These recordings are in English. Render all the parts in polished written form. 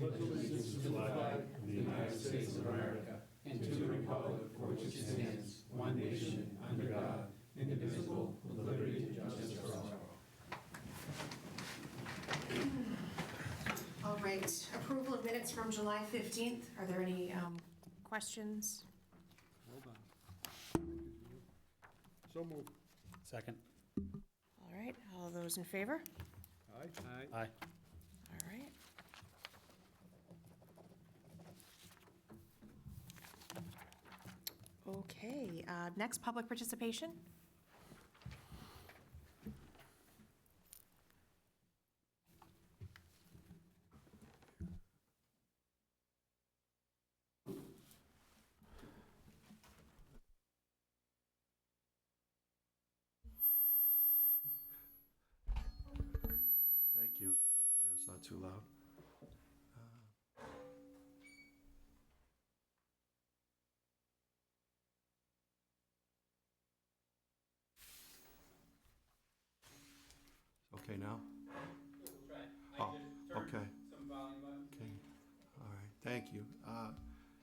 pledge allegiance to the flag of the United States of America and to the republic for which it stands, one nation, under God, indivisible, with liberty and justice for all. All right, approval of minutes from July 15th. Are there any questions? Well done. So moved. Second. All right, all those in favor? Aye. Aye. All right. Okay, next, public participation. Thank you. Hopefully that's not too loud. Okay now? Oh, okay. Okay. All right. Thank you.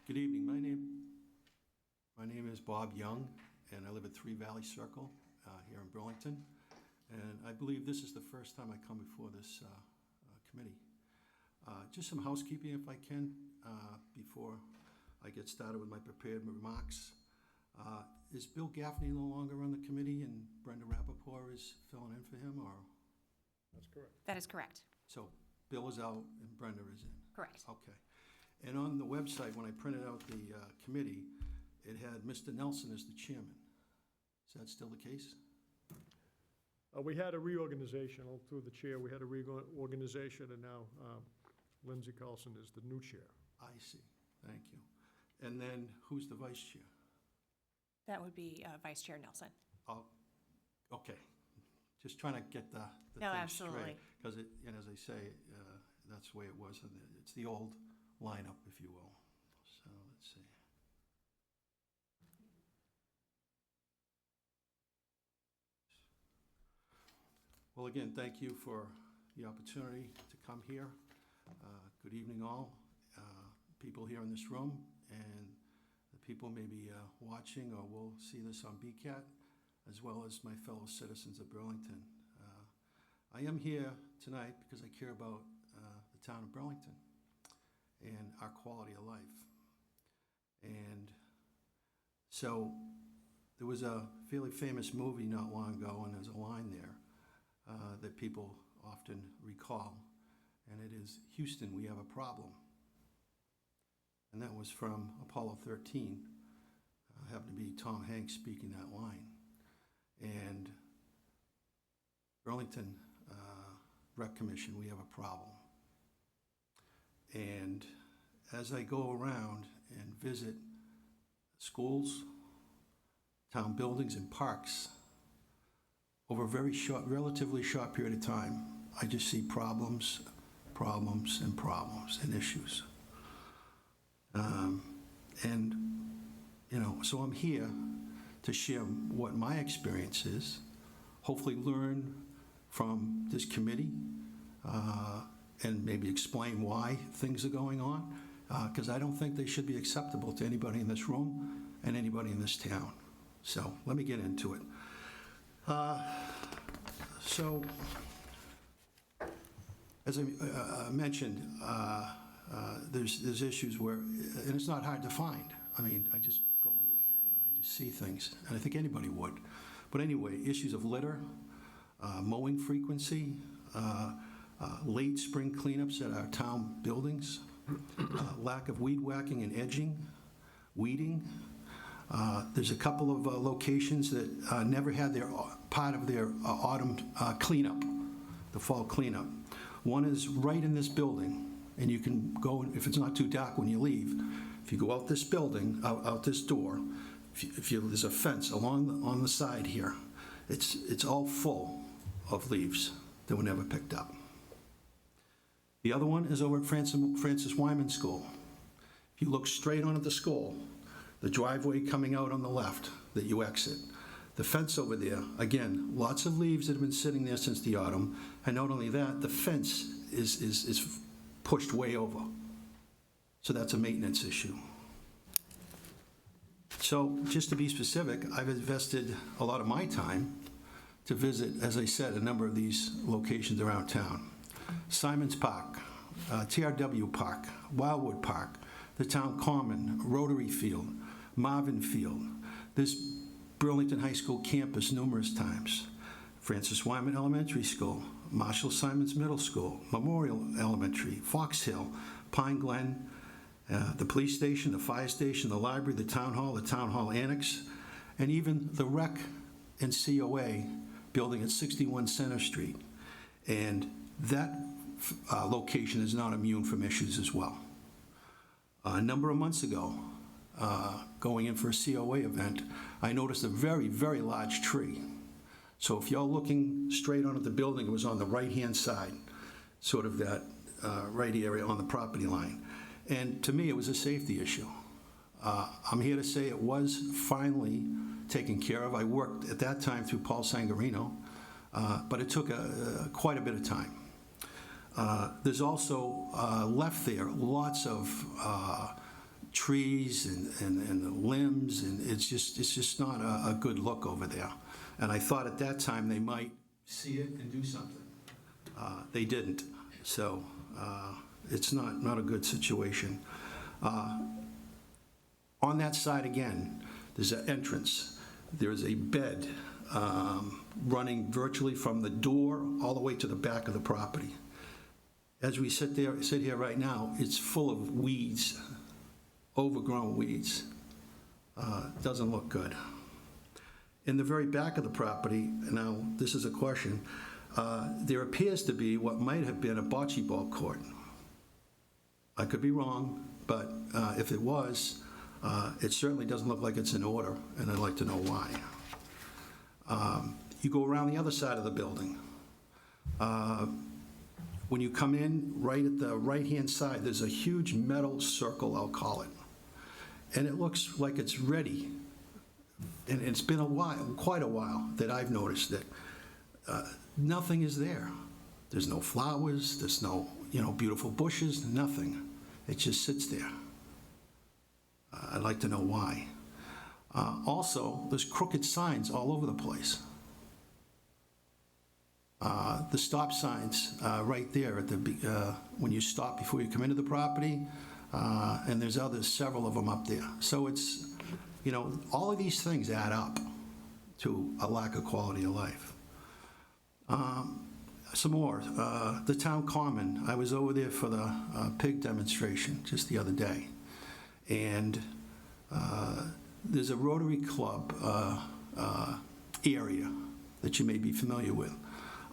Good evening. My name is Bob Young, and I live at 3 Valley Circle here in Burlington. And I believe this is the first time I come before this committee. Just some housekeeping, if I can, before I get started with my prepared remarks. Is Bill Gaffney no longer on the committee and Brenda Rappaport is filling in for him, or? That's correct. That is correct. So Bill is out and Brenda is in? Correct. Okay. And on the website, when I printed out the committee, it had Mr. Nelson as the chairman. Is that still the case? We had a reorganization through the chair. We had a reorganization, and now Lindsay Carlson is the new chair. I see. Thank you. And then who's the vice chair? That would be Vice Chair Nelson. Oh, okay. Just trying to get the No, thing absolutely. straight. Because and as I say, that's the way it was. It's the old lineup, if you will. So let's see. Well, again, thank you for the opportunity to come here. Good evening, all. People here in this room, and the people maybe watching or will see this on BCAT, as well as my fellow citizens of Burlington. I am here tonight because I care about the town of Burlington and our quality of life. And so there was a fairly famous movie not long ago, and there's a line there that people often recall, and it is, "Houston, we have a problem." And that was from Apollo 13. Happened to be Tom Hanks speaking that line. And Burlington Rec Commission, we have a problem. And as I go around and visit schools, town buildings, and parks, over a very short, relatively short period of time, I just see problems, and issues. So I'm here to share what my experience is, hopefully learn from this committee, and maybe explain why things are going on, because I don't think they should be acceptable to anybody in this room and anybody in this town. So let me get into it. So, as I mentioned, there's issues where, and it's not hard to find. I mean, I just go into an area and I just see things, and I think anybody would. But anyway, issues of litter, mowing frequency, late spring cleanups at our town buildings, lack of weed whacking and edging, weeding. There's a couple of locations that never had their part of their autumn cleanup, the fall cleanup. One is right in this building, and you can go, if it's not too dark when you leave, if you go out this building, out this door, there's a fence on the side here. It's all full of leaves that were never picked up. The other one is over at Francis Wyman School. If you look straight onto the school, the driveway coming out on the left that you exit, the fence over there, again, lots of leaves that have been sitting there since the autumn, and not only that, the fence is pushed way over So that's a maintenance issue. So just to be specific, I've invested a lot of my time to visit, as I said, a number of these locations around town. Simons Park, TRW Park, Wildwood Park, the Town Common, Rotary Field, Marvin Field, this Burlington High School campus numerous times, Francis Wyman Elementary School, Marshall Simons Middle School, Memorial Elementary, Fox Hill, Pine Glen, the police station, the fire station, the library, the town hall annex, and even the rec and COA building at 61 Center Street. And that location is not immune from issues as well. A number of months ago, going in for a COA event, I noticed a very, very large tree. So if you're looking straight on at the building, it was on the right-hand side, sort of that right area on the property line. And to me, it was a safety issue. I'm here to say it was finally taken care of. I worked at that time through Paul Sangarino, but it took quite a bit of time. There's also left there lots of trees and limbs, and it's just not a good look over there. And I thought at that time they might see it and do something. They didn't. So it's not a good situation. On that side again, there's an entrance. There's a bed running virtually from the door all the way to the back of the property. As we sit here right now, it's full of weeds, overgrown weeds. Doesn't look good. In the very back of the property, now this is a question, there appears to be what might have been a bocce ball court. I could be wrong, but if it was, it certainly doesn't look like it's in order, and I'd like to know why. You go around the other side of the building. When you come in, right at the right-hand side, there's a huge metal circle, I'll call it. And it looks like it's ready. And it's been quite a while that I've noticed that nothing is there. There's no flowers, there's no, beautiful bushes, nothing. It just sits there. I'd like to know why. Also, there's crooked signs all over the place. The stop signs right there at when you stop before you come into the property, and there's several of them up there. So it's, all of these things add up to a lack of quality of life. Some more. The Town Common. I was over there for the pig demonstration just the other day, and there's a Rotary Club area that you may be familiar with.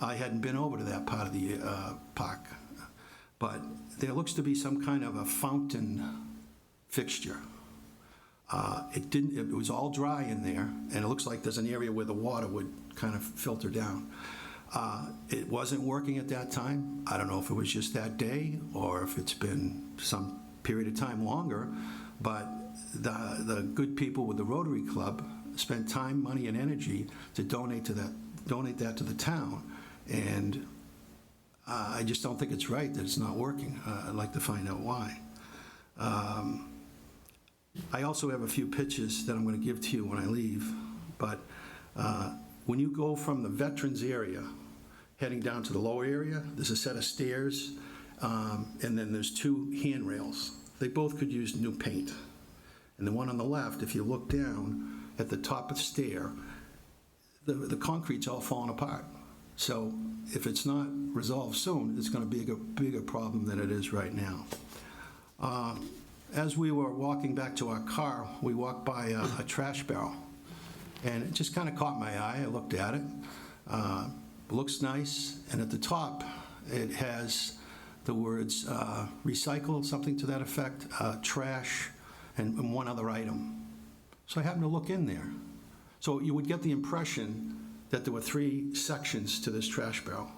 I hadn't been over to that part of the park, but there looks to be some kind of a fountain fixture. It was all dry in there, and it looks like there's an area where the water would kind of filter down. It wasn't working at that time. I don't know if it was just that day or if it's been some period of time longer, but the good people with the Rotary Club spent time, money, and energy to donate that to the town. And I just don't think it's right that it's not working. I'd like to find out why. I also have a few pictures that I'm going to give to you when I leave. But when you go from the veterans area, heading down to the lower area, there's a set of stairs, and then there's two handrails. They both could use new paint. And the one on the left, if you look down at the top of the stair, the concrete's all falling apart. So if it's not resolved soon, it's going to be a bigger problem than it is right now. As we were walking back to our car, we walked by a trash barrel, and it just kind of caught my eye. I looked at it. Looks nice, and at the top, it has the words recycle, something to that effect, trash, and one other item. So I happened to look in there. So you would get the impression that there were 3 sections to this trash barrel.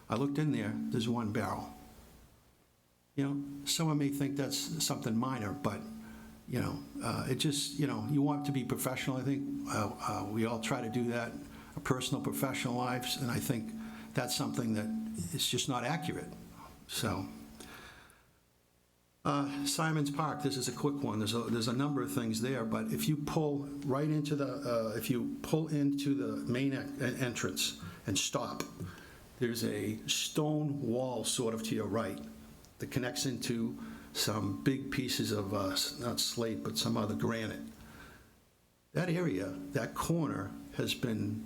I looked in there, there's one barrel. Someone may think that's something minor, but, it just, you want to be professional. I think we all try to do that, our personal, professional lives, and I think that's something that is just not accurate. So, Simon's Park, this is a quick one. There's a number of things there, but if you pull right into the main entrance and stop, there's a stone wall sort of to your right that connects into some big pieces of, not slate, but some other granite. That area, that corner, has been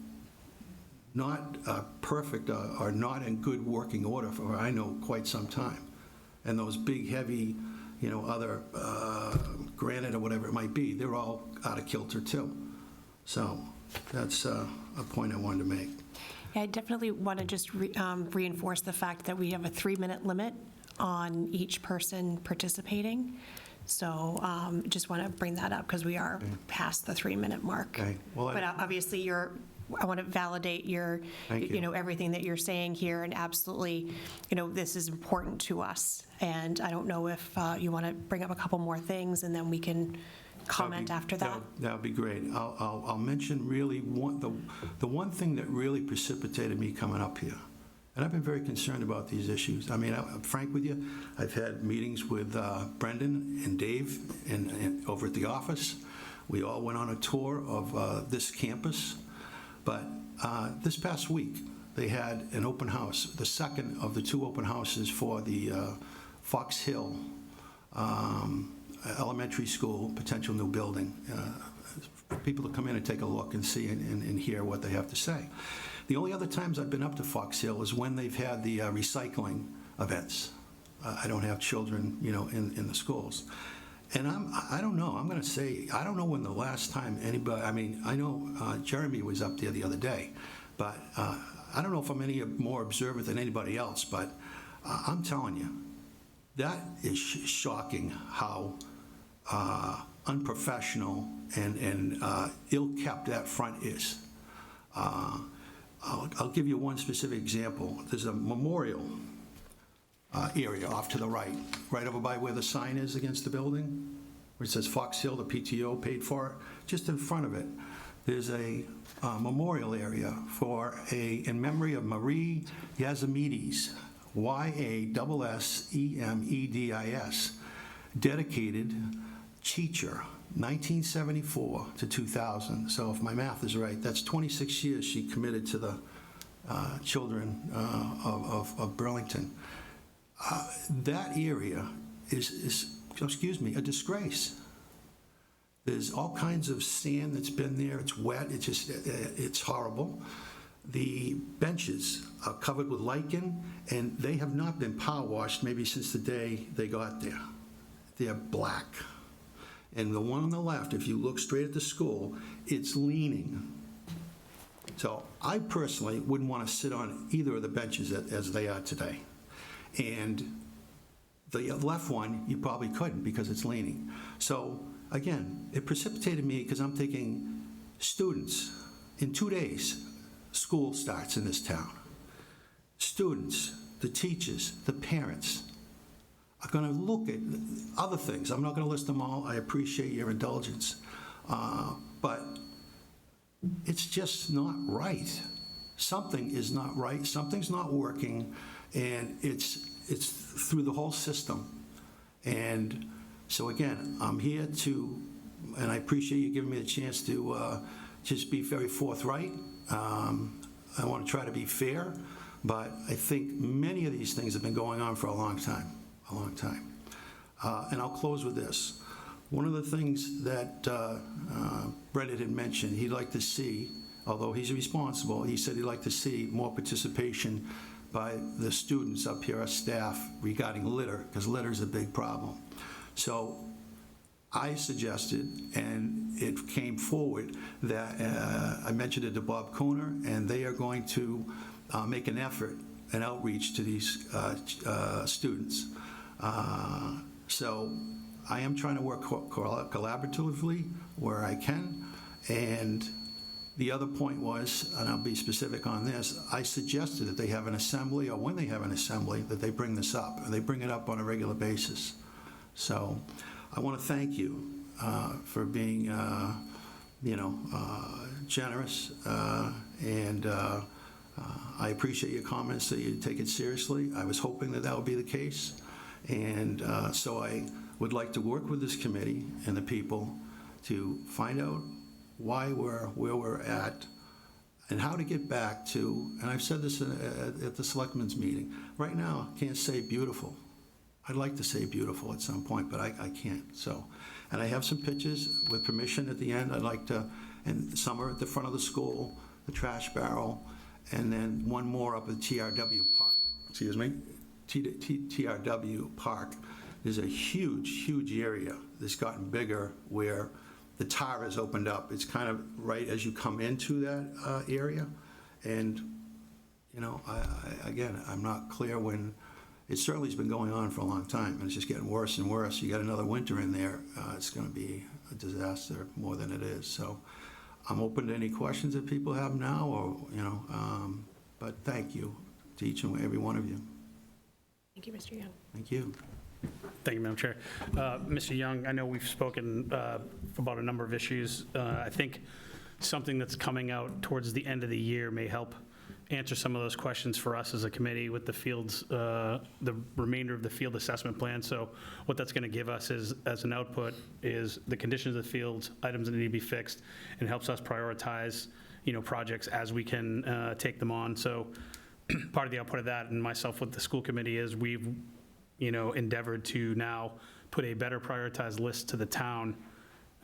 not perfect or not in good working order for, I know, quite some time. And those big, heavy, other granite or whatever it might be, they're all out of kilter too. So that's a point I wanted to make. Yeah, I definitely want to just reinforce the fact that we have a 3-minute limit on each person participating. So just want to bring that up because we are past the 3-minute mark. Okay. Well, But obviously I want to validate your, Thank you. everything that you're saying here, and absolutely, this is important to us. And I don't know if you want to bring up a couple more things, and then we can comment after that. That would be great. I'll mention really the one thing that really precipitated me coming up here. And I've been very concerned about these issues. I mean, I'm frank with you. I've had meetings with Brendan and Dave over at the office. We all went on a tour of this campus. But this past week, they had an open house, the second of the 2 open houses for the Fox Hill Elementary School potential new building. For people to come in and take a look and see and hear what they have to say. The only other times I've been up to Fox Hill is when they've had the recycling events. I don't have children, in the schools. And I don't know, I'm going to say, I don't know when the last time anybody, I know Jeremy was up there the other day, but I don't know if I'm any more observant than anybody else, but I'm telling you, that is shocking how unprofessional and ill-kept that front is. I'll give you one specific example. There's a memorial area off to the right over by where the sign is against the building, where it says Fox Hill, the PTO paid for it. Just in front of it, there's a memorial area in memory of Marie Yazamidis, Yasssemedis, dedicated teacher, 1974 to 2000. So if my math is right, that's 26 years she committed to the children of Burlington. That area is, a disgrace. There's all kinds of sand that's been there. It's wet. It's horrible. The benches are covered with lichen, and they have not been power washed maybe since the day they got there. They're black. And the one on the left, if you look straight at the school, it's leaning. So I personally wouldn't want to sit on either of the benches as they are today. And the left one, you probably couldn't because it's leaning. So again, it precipitated me because I'm thinking students, in 2 days, school starts in this town. Students, the teachers, the parents are going to look at other things. I'm not going to list them all. I appreciate your indulgence. But it's just not right. Something is not right. Something's not working. And it's through the whole system. And so again, I'm here and I appreciate you giving me the chance to just be very forthright. I want to try to be fair, but I think many of these things have been going on for a long time. And I'll close with this. One of the things that Brendan had mentioned, he'd like to see, although he's responsible, he said he'd like to see more participation by the students up here, our staff, regarding litter, because litter is a big problem. So I suggested, and it came forward, that I mentioned it to Bob Cooner, and they are going to make an effort, an outreach to these students. So I am trying to work collaboratively where I can, and the other point was, and I'll be specific on this, I suggested that they have an assembly, or when they have an assembly, that they bring this up, and they bring it up on a regular basis. So I want to thank you for being, generous, and I appreciate your comments, that you take it seriously. I was hoping that would be the case, And so I would like to work with this committee and the people to find out why we're where we're at and how to get back to, and I've said this at the selectmen's meeting, right now, I can't say beautiful. I'd like to say beautiful at some point, but I can't, so. And I have some pictures with permission at the end. I'd like to, and some are at the front of the school, the trash barrel, and then one more up at TRW Park, excuse me, TRW Park. There's a huge, huge area that's gotten bigger where the tar has opened up. It's kind of right as you come into that area. And, you know, again, I'm not clear when, it certainly has been going on for a long time, and it's just getting worse and worse. You got another winter in there, it's gonna be a disaster more than it is. So I'm open to any questions that people have now, or, you know, but thank you to each and every one of you. Thank you, Mr. Young. Thank you. Thank you, Madam Chair. Mr. Young, I know we've spoken about a number of issues. I think something that's coming out towards the end of the year may help answer some of those questions for us as a committee with the fields, the remainder of the field assessment plan. So what that's going to give us is, as an output, is the conditions of the fields, items that need to be fixed, and helps us prioritize, you know, projects as we can take them on. So part of the output of that, and myself with the school committee, is we've, you know, endeavored to now put a better prioritized list to the town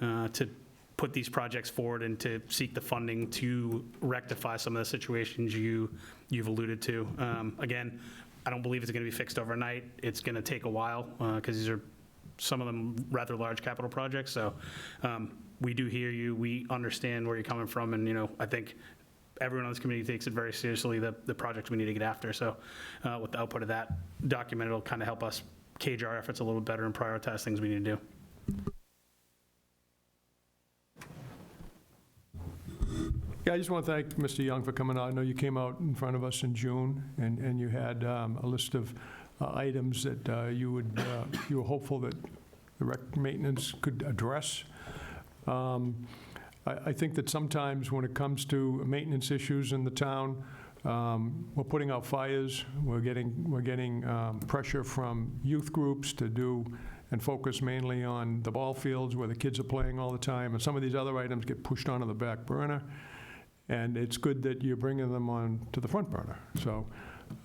to put these projects forward and to seek the funding to rectify some of the situations you've alluded to. Again, I don't believe it's going to be fixed overnight. It's going to take a while because these are some of them rather large capital projects. So we do hear you. We understand where you're coming from, and, you know, I think everyone on this committee takes it very seriously, the projects we need to get after. So with the output of that document, it'll kind of help us cage our efforts a little better and prioritize things we need to do. Yeah, I just want to thank Mr. Young for coming out. I know you came out in front of us in June, and you had a list of items that you were hopeful that the rec maintenance could address. I think that sometimes when it comes to maintenance issues in the town, we're putting out fires, we're getting pressure from youth groups to do and focus mainly on the ball fields where the kids are playing all the time, and some of these other items get pushed onto the back burner. And it's good that you're bringing them on to the front burner. So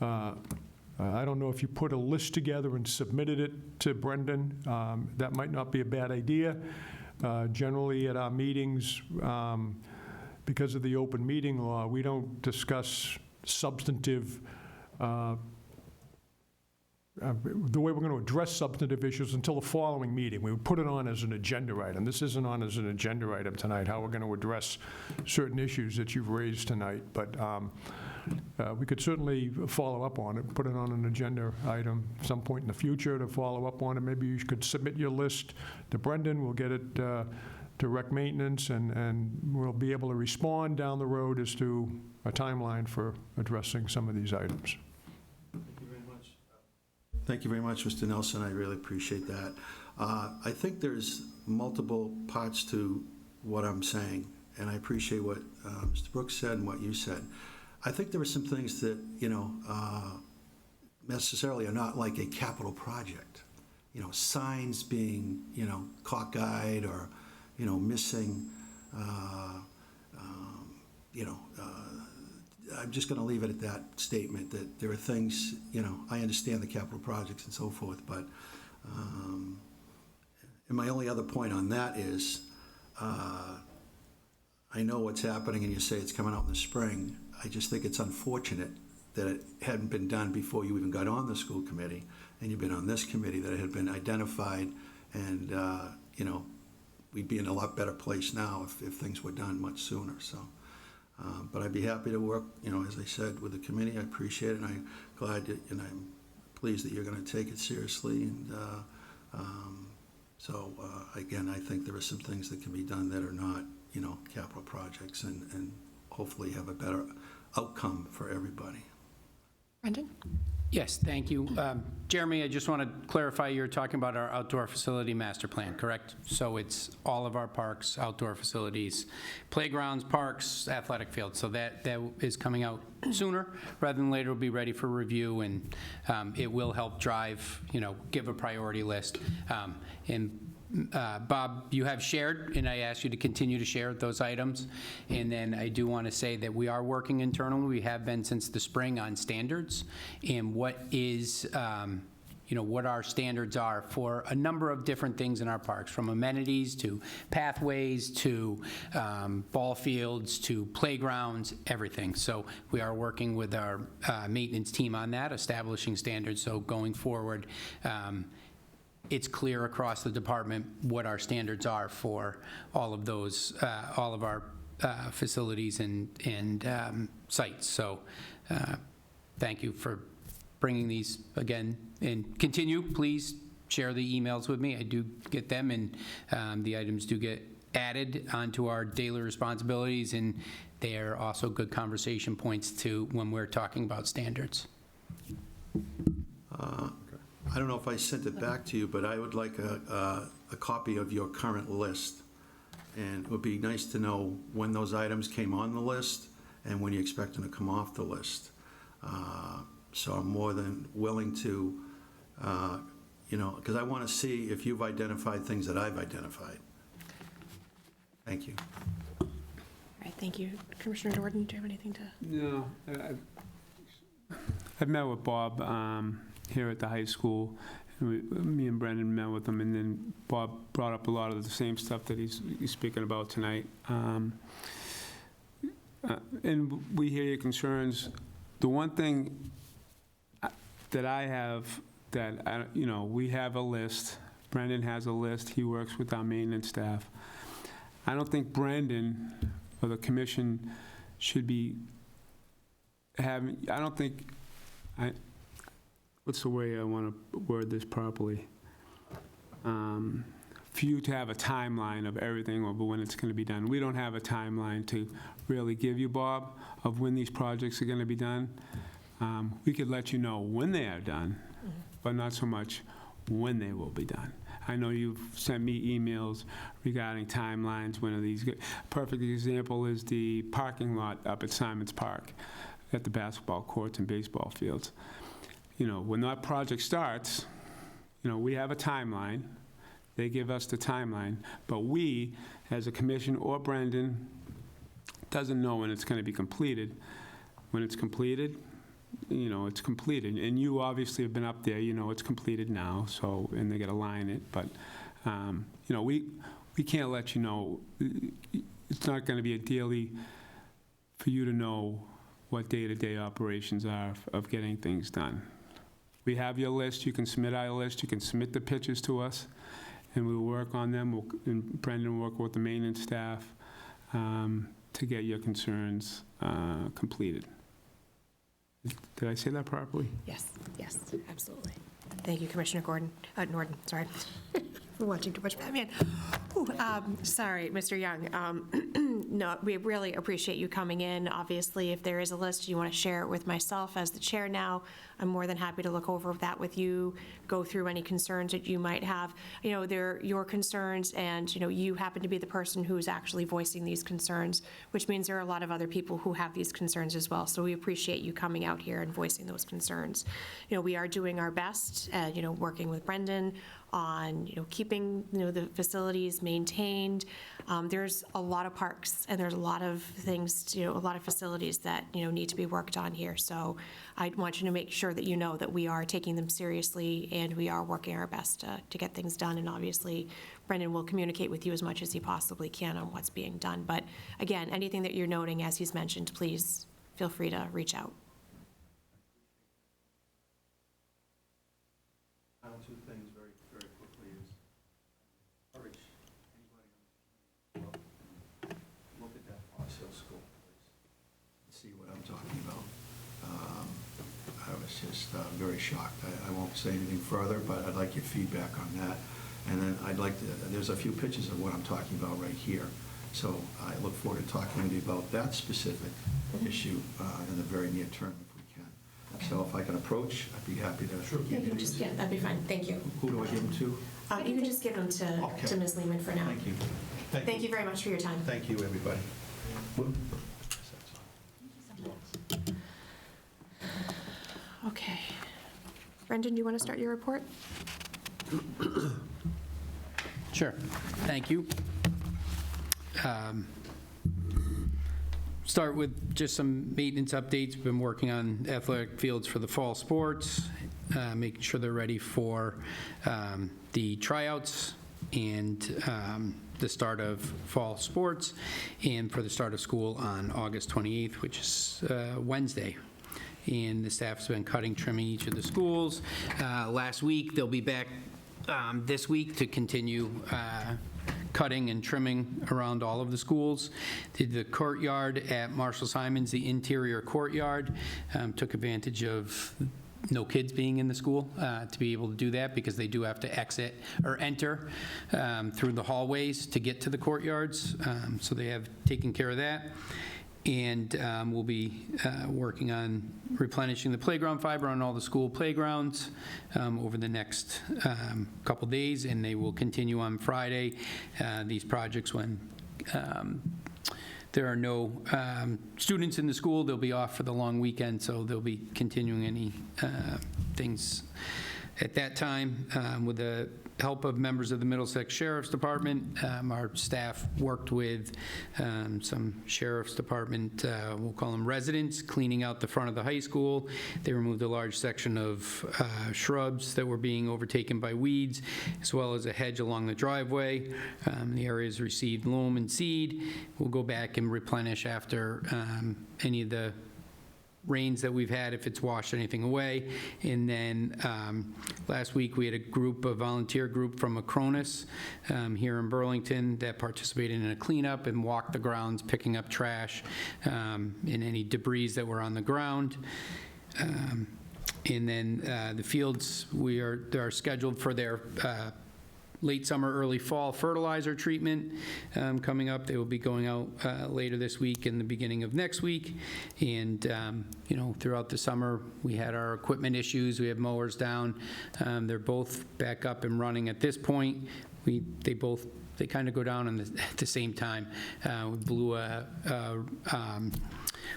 I don't know if you put a list together and submitted it to Brendan. That might not be a bad idea. Generally at our meetings, because of the open meeting law, we don't discuss substantive, the way we're going to address substantive issues until the following meeting. We would put it on as an agenda item. This isn't on as an agenda item tonight, how we're going to address certain issues that you've raised tonight. But we could certainly follow up on it, put it on an agenda item some point in the future to follow up on it. Maybe you could submit your list to Brendan. We'll get it to rec maintenance, and we'll be able to respond down the road as to a timeline for addressing some of these items. Thank you very much, Mr. Nelson. I really appreciate that. I think there's multiple parts to what I'm saying, and I appreciate what Mr. Brooks said and what you said. I think there are some things that, you know, necessarily are not like a capital project. You know, signs being, you know, cockeyed or, you know, missing, I'm just going to leave it at that statement, that there are things, you know, I understand the capital projects and so forth, but, and my only other point on that is, I know what's happening and you say it's coming out in the spring. I just think it's unfortunate that it hadn't been done before you even got on the school committee and you've been on this committee, that it had been identified, and, you know, we'd be in a lot better place now if things were done much sooner, so. But I'd be happy to work, you know, as I said, with the committee. I appreciate it, and I'm glad that, and I'm pleased that you're going to take it seriously. And again, I think there are some things that can be done that are not, you know, capital projects, and hopefully have a better outcome for everybody. Brendan? Yes, thank you. Jeremy, I just want to clarify, you're talking about our outdoor facility master plan, correct? So it's all of our parks, outdoor facilities, playgrounds, parks, athletic fields. So that is coming out sooner rather than later. It'll be ready for review, and it will help drive, give a priority list. And Bob, you have shared, and I asked you to continue to share those items. And then I do want to say that we are working internally. We have been since the spring on standards and what is, what our standards are for a number of different things in our parks, from amenities to pathways to ball fields to playgrounds, everything. So we are working with our maintenance team on that, establishing standards. So going forward, it's clear across the department what our standards are for all of those, all of our facilities and sites. So thank you for bringing these again, and continue, please share the emails with me. I do get them, and the items do get added onto our daily responsibilities, and they are also good conversation points to when we're talking about standards. I don't know if I sent it back to you, but I would like a copy of your current list. And it would be nice to know when those items came on the list and when you expect them to come off the list. So I'm more than willing to, because I want to see if you've identified things that I've identified. Thank you. All right, thank you. Commissioner Jordan, do you have anything to? No, I've met with Bob here at the high school. Me and Brendan met with him, and then Bob brought up a lot of the same stuff that he's speaking about tonight. And we hear your concerns. The one thing that I have that, we have a list. Brendan has a list. He works with our maintenance staff. I don't think Brendan or the commission should be having, what's the way I want to word this properly? For you to have a timeline of everything of when it's going to be done. We don't have a timeline to really give you, Bob, of when these projects are going to be done. We could let you know when they are done, but not so much when they will be done. I know you've sent me emails regarding timelines. When are these? Perfect example is the parking lot up at Simons Park at the basketball courts and baseball fields. When that project starts, we have a timeline. They give us the timeline, but we, as a commission or Brendan, doesn't know when it's going to be completed. When it's completed, it's completed. And you obviously have been up there, it's completed now, so, and they got to line it, but, we can't let you know. It's not going to be a daily, for you to know what day-to-day operations are of getting things done. We have your list. You can submit our list. You can submit the pictures to us, and we'll work on them. And Brendan will work with the maintenance staff to get your concerns completed. Did I say that properly? Yes, absolutely. Thank you, Commissioner Norton, sorry. We're watching too much Batman. Ooh, sorry, Mr. Young. No, we really appreciate you coming in. Obviously, if there is a list, you want to share it with myself as the chair now, I'm more than happy to look over that with you, go through any concerns that you might have. They're your concerns, and, you happen to be the person who's actually voicing these concerns, which means there are a lot of other people who have these concerns as well. So we appreciate you coming out here and voicing those concerns. We are doing our best, working with Brendan on, keeping, the facilities maintained. There's a lot of parks, and there's a lot of things, a lot of facilities that, need to be worked on here. So I want you to make sure that you know that we are taking them seriously, and we are working our best to get things done. And obviously, Brendan will communicate with you as much as he possibly can on what's being done. But again, anything that you're noting, as he's mentioned, please feel free to reach out. Two things very, very quickly is encourage anybody look at that Fox Hill School, please, and see what I'm talking about. I was just very shocked. I won't say anything further, but I'd like your feedback on that. And then I'd like to, there's a few pictures of what I'm talking about right here. So I look forward to talking to you about that specific issue in the very near term, if we can. So if I can approach, I'd be happy to. Sure. Yeah, you can just, yeah, that'd be fine, thank you. Who do I give them to? You can just give them Okay. to Ms. Lehman for now. Thank you. Thank you very much for your time. Thank you, everybody. Okay. Brendan, do you want to start your report? Sure. Thank you. Start with just some maintenance updates. We've been working on athletic fields for the fall sports, making sure they're ready for the tryouts and the start of fall sports, and for the start of school on August 28th, which is Wednesday. And the staff's been cutting, trimming each of the schools. Last week, they'll be back this week to continue cutting and trimming around all of the schools. Did the courtyard at Marshall Simons, the interior courtyard, took advantage of no kids being in the school to be able to do that, because they do have to exit or enter through the hallways to get to the courtyards. So they have taken care of that. And we'll be working on replenishing the playground fiber on all the school playgrounds over the next couple days, and they will continue on Friday. These projects, when there are no students in the school, they'll be off for the long weekend, so they'll be continuing any things at that time. With the help of members of the Middlesex Sheriff's Department, our staff worked with some Sheriff's Department, we'll call them residents, cleaning out the front of the high school. They removed a large section of shrubs that were being overtaken by weeds, as well as a hedge along the driveway. The areas received loam and seed. We'll go back and replenish after any of the rains that we've had, if it's washed anything away. And then last week, we had a volunteer group from Acronis here in Burlington that participated in a cleanup and walked the grounds, picking up trash and any debris that were on the ground. And then the fields, they're scheduled for their late summer, early fall fertilizer treatment coming up. They will be going out later this week and the beginning of next week. And, throughout the summer, we had our equipment issues. We have mowers down. They're both back up and running at this point. They kind of go down at the same time. We blew a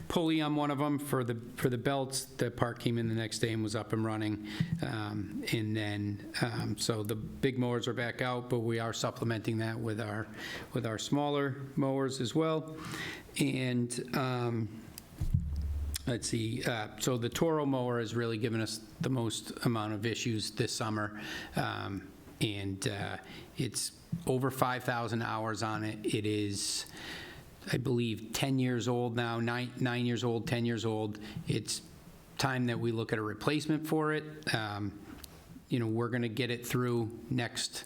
pulley on one of them for the belts. The part came in the next day and was up and running. And then, so the big mowers are back out, but we are supplementing that with our smaller mowers as well. And let's see, so the Toro mower has really given us the most amount of issues this summer. And it's over 5,000 hours on it. It is, I believe, 10 years old now, 9 years old, 10 years old. It's time that we look at a replacement for it. We're going to get it through next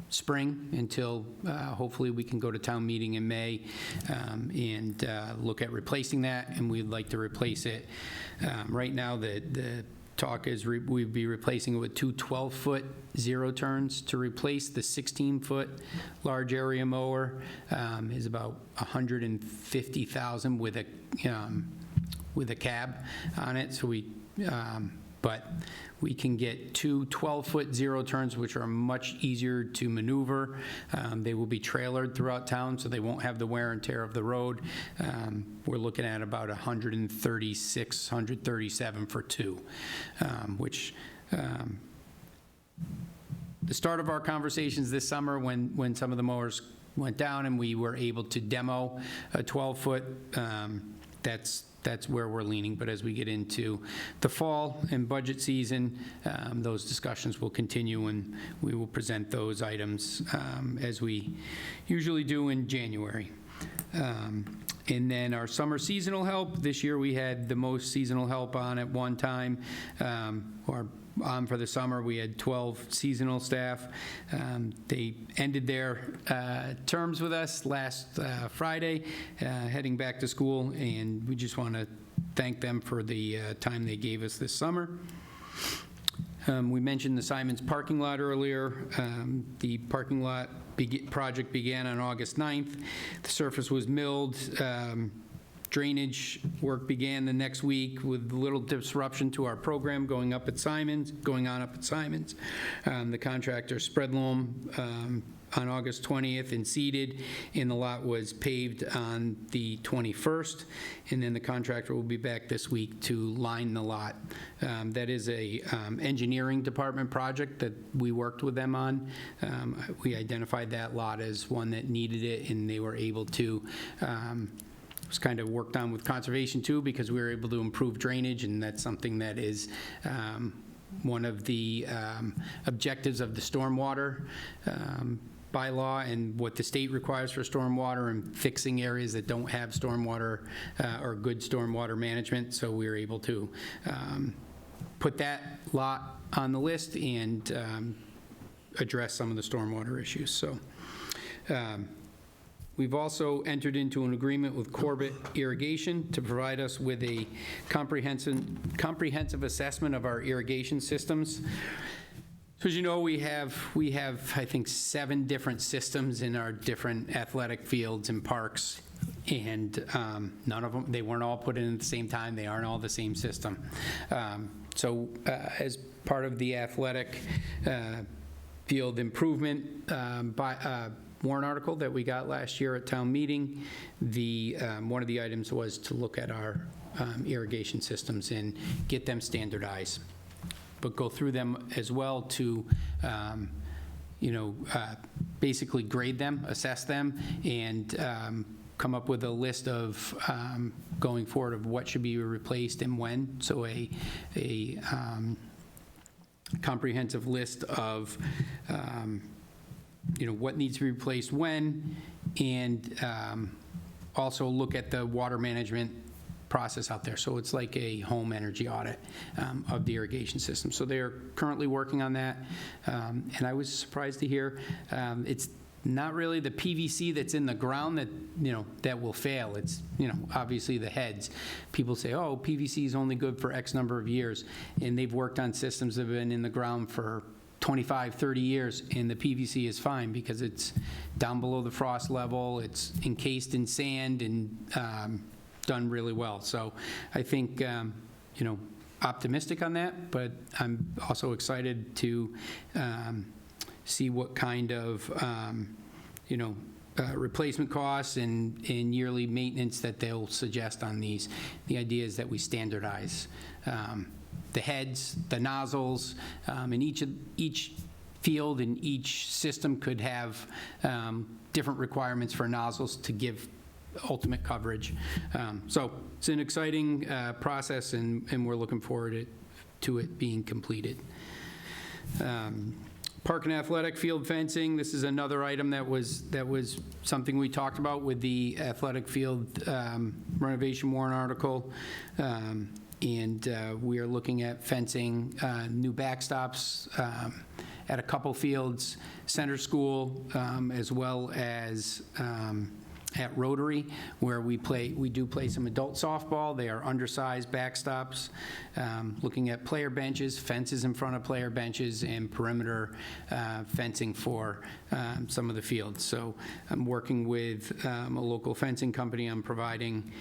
spring until hopefully we can go to town meeting in May and look at replacing that, and we'd like to replace it. Right now, the talk is we'd be replacing it with two 12-foot zero turns. To replace the 16-foot large area mower is about $150,000 with a cab on it. So but we can get two 12-foot zero turns, which are much easier to maneuver. They will be trailered throughout town, so they won't have the wear and tear of the road. We're looking at about $136, $137 for two, which the start of our conversations this summer, when some of the mowers went down and we were able to demo a 12-foot, that's where we're leaning. But as we get into the fall and budget season, those discussions will continue, and we will present those items as we usually do in January. And then our summer seasonal help, this year we had the most seasonal help on at one time, or on for the summer. We had 12 seasonal staff. They ended their terms with us last Friday, heading back to school, and we just want to thank them for the time they gave us this summer. We mentioned the Simons parking lot earlier. The parking lot project began on August 9th. The surface was milled Drainage work began the next week with little disruption to our program going on up at Simons. The contractor spread loam on August 20th and seeded, and the lot was paved on the 21st, and then the contractor will be back this week to line the lot. That is a engineering department project that we worked with them on. We identified that lot as one that needed it, and they were able to was kind of worked on with conservation too, because we were able to improve drainage, and that's something that is one of the objectives of the stormwater bylaw and what the state requires for stormwater and fixing areas that don't have stormwater or good stormwater management. So we were able to put that lot on the list and address some of the stormwater issues. So we've also entered into an agreement with Corbett Irrigation to provide us with a comprehensive assessment of our irrigation systems. So as you know, we have, I think, 7 different systems in our different athletic fields and parks, and none of them, they weren't all put in at the same time. They aren't all the same system. So as part of the athletic field improvement warrant article that we got last year at town meeting, one of the items was to look at our irrigation systems and get them standardized, but go through them as well to, basically grade them, assess them, and come up with a list of going forward of what should be replaced and when. So a comprehensive list of what needs to be replaced when, and also look at the water management process out there. So it's like a home energy audit of the irrigation system. So they're currently working on that. And I was surprised to hear it's not really the PVC that's in the ground that will fail. It's, obviously the heads. People say, oh, PVC is only good for X number of years. And they've worked on systems that have been in the ground for 25, 30 years, and the PVC is fine because it's down below the frost level, it's encased in sand, and done really well. So I think, optimistic on that, but I'm also excited to see what kind of, replacement costs and yearly maintenance that they'll suggest on these. The idea is that we standardize the heads, the nozzles, and each field and each system could have different requirements for nozzles to give ultimate coverage. So it's an exciting process, and we're looking forward to it being completed. Park and athletic field fencing, this is another item that was something we talked about with the athletic field renovation warrant article. And we are looking at fencing new backstops at a couple fields, Center School, as well as at Rotary, where we do play some adult softball. They are undersized backstops, looking at player benches, fences in front of player benches, and perimeter fencing for some of the fields. So I'm working with a local fencing company on providing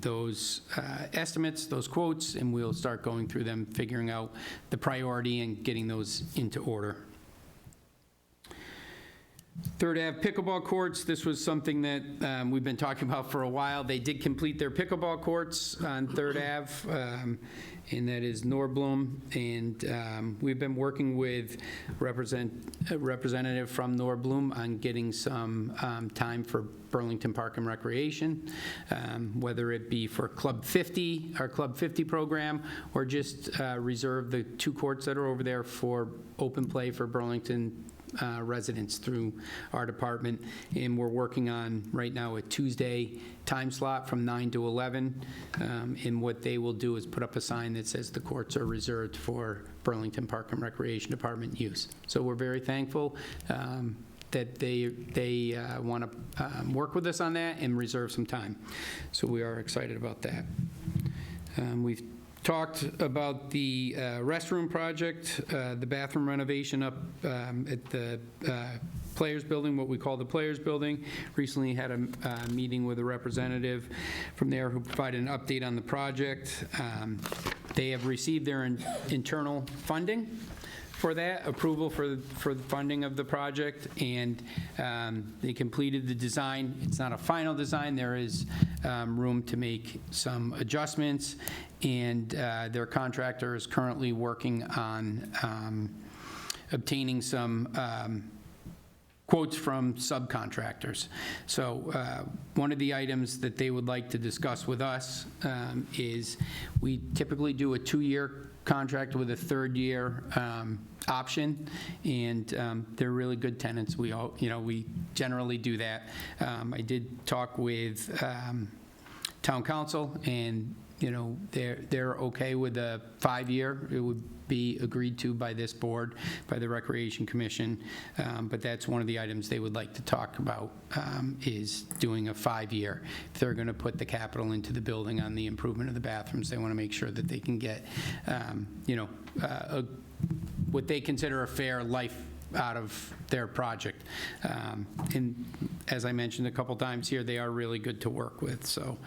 those estimates, those quotes, and we'll start going through them, figuring out the priority and getting those into order. Third Ave pickleball courts, this was something that we've been talking about for a while. They did complete their pickleball courts on Third Ave, and that is Norblum. And we've been working with a representative from Norblum on getting some time for Burlington Park and Recreation, whether it be for Club 50, our Club 50 program, or just reserve the 2 courts that are over there for open play for Burlington residents through our department. And we're working on right now a Tuesday time slot from 9 to 11. And what they will do is put up a sign that says the courts are reserved for Burlington Park and Recreation Department use. So we're very thankful that they want to work with us on that and reserve some time. So we are excited about that. We've talked about the restroom project, the bathroom renovation up at the Players Building, what we call the Players Building. Recently had a meeting with a representative from there who provided an update on the project. They have received their internal funding for that, approval for the funding of the project, and they completed the design. It's not a final design. There is room to make some adjustments, and their contractor is currently working on obtaining some quotes from subcontractors. So one of the items that they would like to discuss with us is we typically do a 2-year contract with a 3rd-year option, and they're really good tenants. We all, we generally do that. I did talk with town council, and they're okay with a 5-year. It would be agreed to by this board, by the Recreation Commission, but that's one of the items they would like to talk about, is doing a 5-year. If they're going to put the capital into the building on the improvement of the bathrooms, they want to make sure that they can get, what they consider a fair life out of their project. And as I mentioned a couple times here, they are really good to work with. So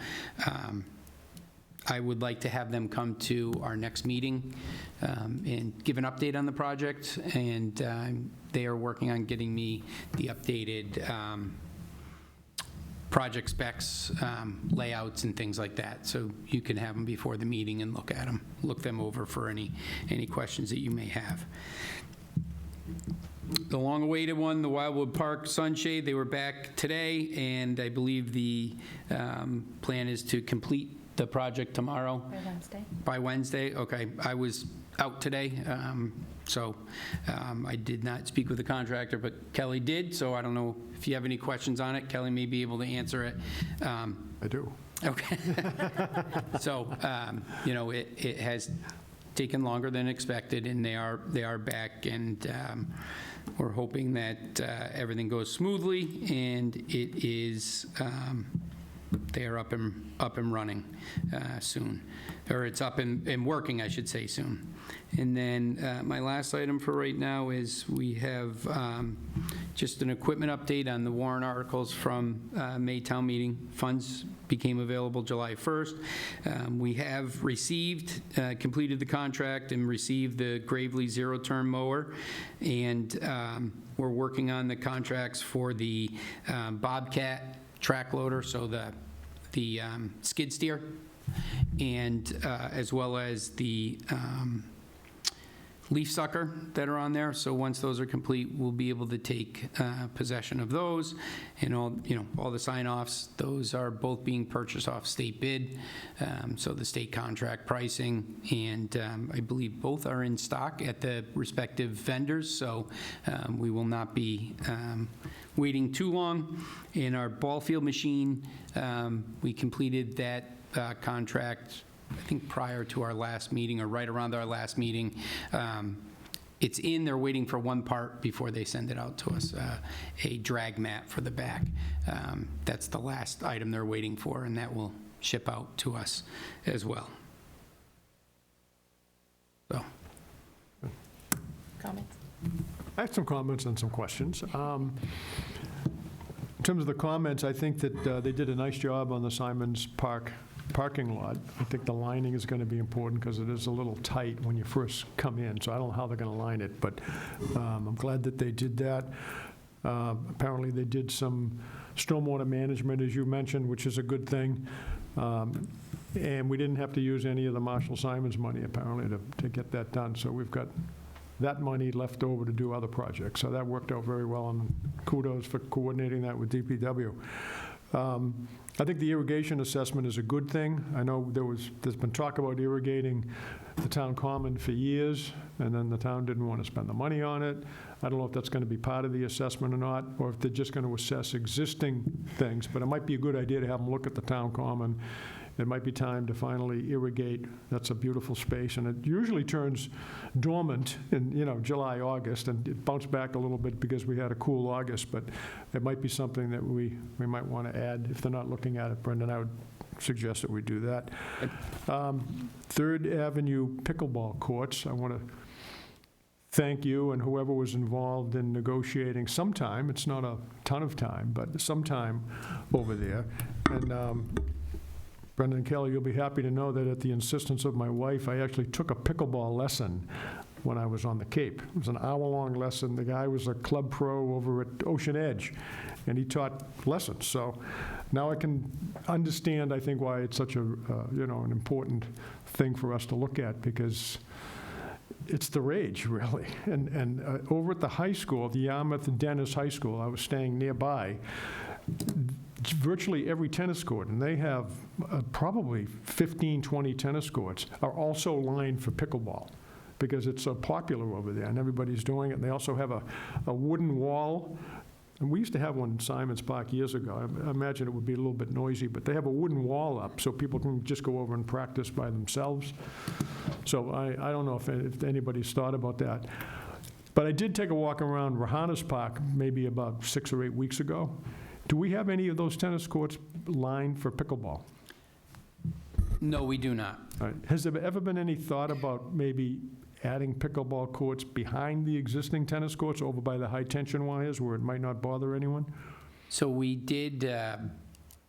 I would like to have them come to our next meeting and give an update on the project, and they are working on getting me the updated project specs, layouts, and things like that, so you can have them before the meeting and look them over for any questions that you may have. The long-awaited one, the Wildwood Park Sunshade, they were back today, and I believe the plan is to complete the project tomorrow. By Wednesday. By Wednesday, okay. I was out today, so I did not speak with the contractor, but Kelly did, so I don't know if you have any questions on it. Kelly may be able to answer it. I do. Okay. So, it has taken longer than expected, and they are back, and we're hoping that everything goes smoothly, and it is, they are up and running soon, or it's up and working, I should say, soon. And then my last item for right now is we have just an equipment update on the warrant articles from May town meeting. Funds became available July 1st. We have received, completed the contract and received the Gravely zero-turn mower, and we're working on the contracts for the Bobcat track loader, so the skid steer, and as well as the leaf sucker that are on there. So once those are complete, we'll be able to take possession of those, and all the sign-offs. Those are both being purchased off state bid, so the state contract pricing, and I believe both are in stock at the respective vendors, so we will not be waiting too long. In our ball field machine, we completed that contract, I think prior to our last meeting, or right around our last meeting. It's in, they're waiting for one part before they send it out to us, a drag mat for the back. That's the last item they're waiting for, and that will ship out to us as well. So. Comments? I have some comments and some questions. In terms of the comments, I think that they did a nice job on the Simons Park parking lot. I think the lining is going to be important because it is a little tight when you first come in, so I don't know how they're going to line it, but I'm glad that they did that. Apparently, they did some stormwater management, as you mentioned, which is a good thing. And we didn't have to use any of the Marshall Simons money, apparently, to get that done. So we've got that money left over to do other projects. So that worked out very well, and kudos for coordinating that with DPW. I think the irrigation assessment is a good thing. I know there's been talk about irrigating the town common for years, and then the town didn't want to spend the money on it. I don't know if that's going to be part of the assessment or not, or if they're just going to assess existing things, but it might be a good idea to have them look at the town common. It might be time to finally irrigate. That's a beautiful space, and it usually turns dormant in, July, August, and it bounced back a little bit because we had a cool August, but it might be something that we might want to add. If they're not looking at it, Brendan, I would suggest that we do that. 3rd Avenue pickleball courts, I want to thank you and whoever was involved in negotiating some time, it's not a ton of time, but some time over there. And Brendan Kelly, you'll be happy to know that at the insistence of my wife, I actually took a pickleball lesson when I was on the Cape. It was an hour-long lesson. The guy was a club pro over at Ocean Edge, and he taught lessons. So now I can understand, I think, why it's such a, an important thing for us to look at, because it's the rage, really. And over at the high school, the Yarmouth Dennis High School, I was staying nearby, virtually every tennis court, and they have probably 15, 20 tennis courts, are also lined for pickleball, because it's so popular over there, and everybody's doing it. And they also have a wooden wall, and we used to have one in Simons Park years ago. I imagine it would be a little bit noisy, but they have a wooden wall up so people can just go over and practice by themselves. So I don't know if anybody's thought about that. But I did take a walk around Rahanas Park maybe about 6 or 8 weeks ago. Do we have any of those tennis courts lined for pickleball? No, we do not. All right. Has there ever been any thought about maybe adding pickleball courts behind the existing tennis courts over by the high-tension wires where it might not bother anyone? So we did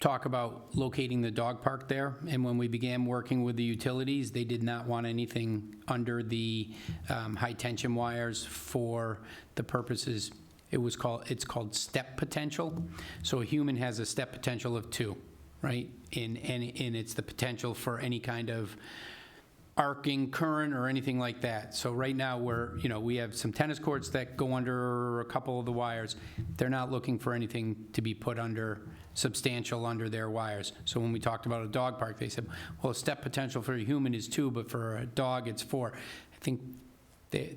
talk about locating the dog park there, and when we began working with the utilities, they did not want anything under the high-tension wires for the purposes, it's called step potential. So a human has a step potential of 2, right? And it's the potential for any kind of arcing current or anything like that. So right now we have some tennis courts that go under a couple of the wires. They're not looking for anything to be put substantial under their wires. So when we talked about a dog park, they said, well, a step potential for a human is 2, but for a dog it's 4. I think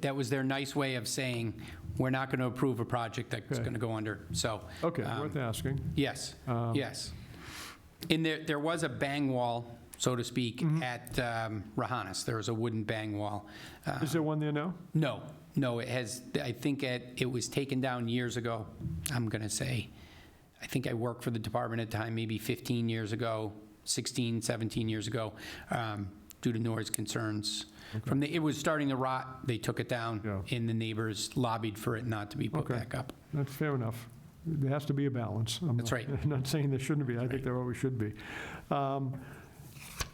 that was their nice way of saying, we're not going to approve a project that's Okay. going to go under. So Okay, worth asking. yes, yes. And there was a bang wall, so to speak, at Rahanas. There was a wooden bang wall. Is there one there now? No, it has, I think it was taken down years ago, I'm going to say. I think I worked for the department at the time, maybe 15 years ago, 16, 17 years ago, due to noise concerns. It was starting to rot, they took it down, Yeah. and the neighbors lobbied for it not to be put Okay. back up. That's fair enough. There has to be a balance. That's right. I'm not saying there shouldn't be. I think there always should be.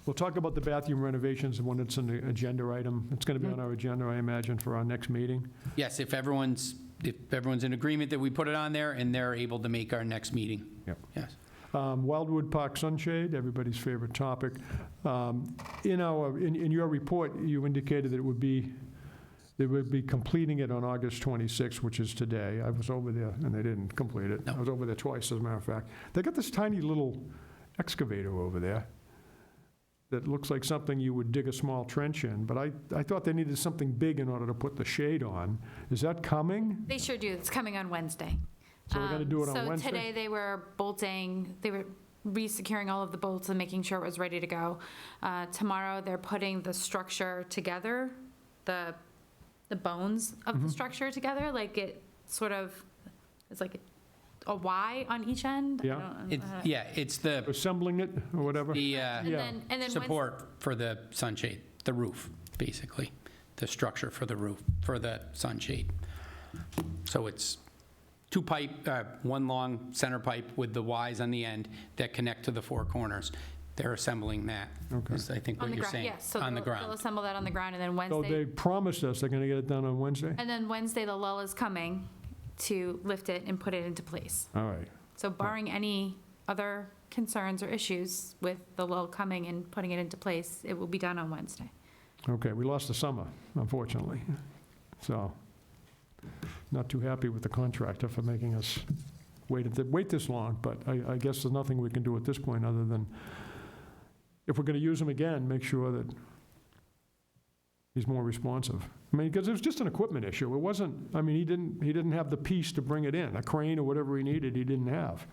We'll talk about the bathroom renovations when it's an agenda item. It's going to be on our agenda, I imagine, for our next meeting. Yes, if everyone's in agreement that we put it on there and they're able to make our next meeting. Yep. Yes. Wildwood Park Sunshade, everybody's favorite topic. In your report, you indicated that they would be completing it on August 26th, which is today. I was over there, and they didn't complete it. No. I was over there twice, as a matter of fact. They got this tiny little excavator over there that looks like something you would dig a small trench in, but I thought they needed something big in order to put the shade on. Is that coming? They sure do. It's coming on Wednesday. So we're gonna do it on Wednesday? So today they were re-securing all of the bolts and making sure it was ready to go. Tomorrow they're putting the structure together, the bones of the structure together, like it sort of, it's like a Y on each end. I Yeah. don't- It's the Assembling it, or whatever? And then Wednesday- support for the sunshade, the roof, basically, the structure for the roof, for the sunshade. So it's 2 pipe, 1 long center pipe with the Ys on the end that connect to the 4 corners. They're assembling that, Okay. is I think On what the you're ground, saying. yes. So On the they'll ground. assemble that on the ground, and then So Wednesday, they promised us they're going to get it done on Wednesday? and then Wednesday the lull is coming to lift it and put it into place. All right. So barring any other concerns or issues with the lull coming and putting it into place, it will be done on Wednesday. Okay, we lost the summer, unfortunately. So, not too happy with the contractor for making us wait this long, but I guess there's nothing we can do at this point other than, if we're going to use him again, make sure that he's more responsive. I mean, because it was just an equipment issue. It wasn't, I mean, he didn't have the piece to bring it in, a crane or whatever he needed, he didn't have.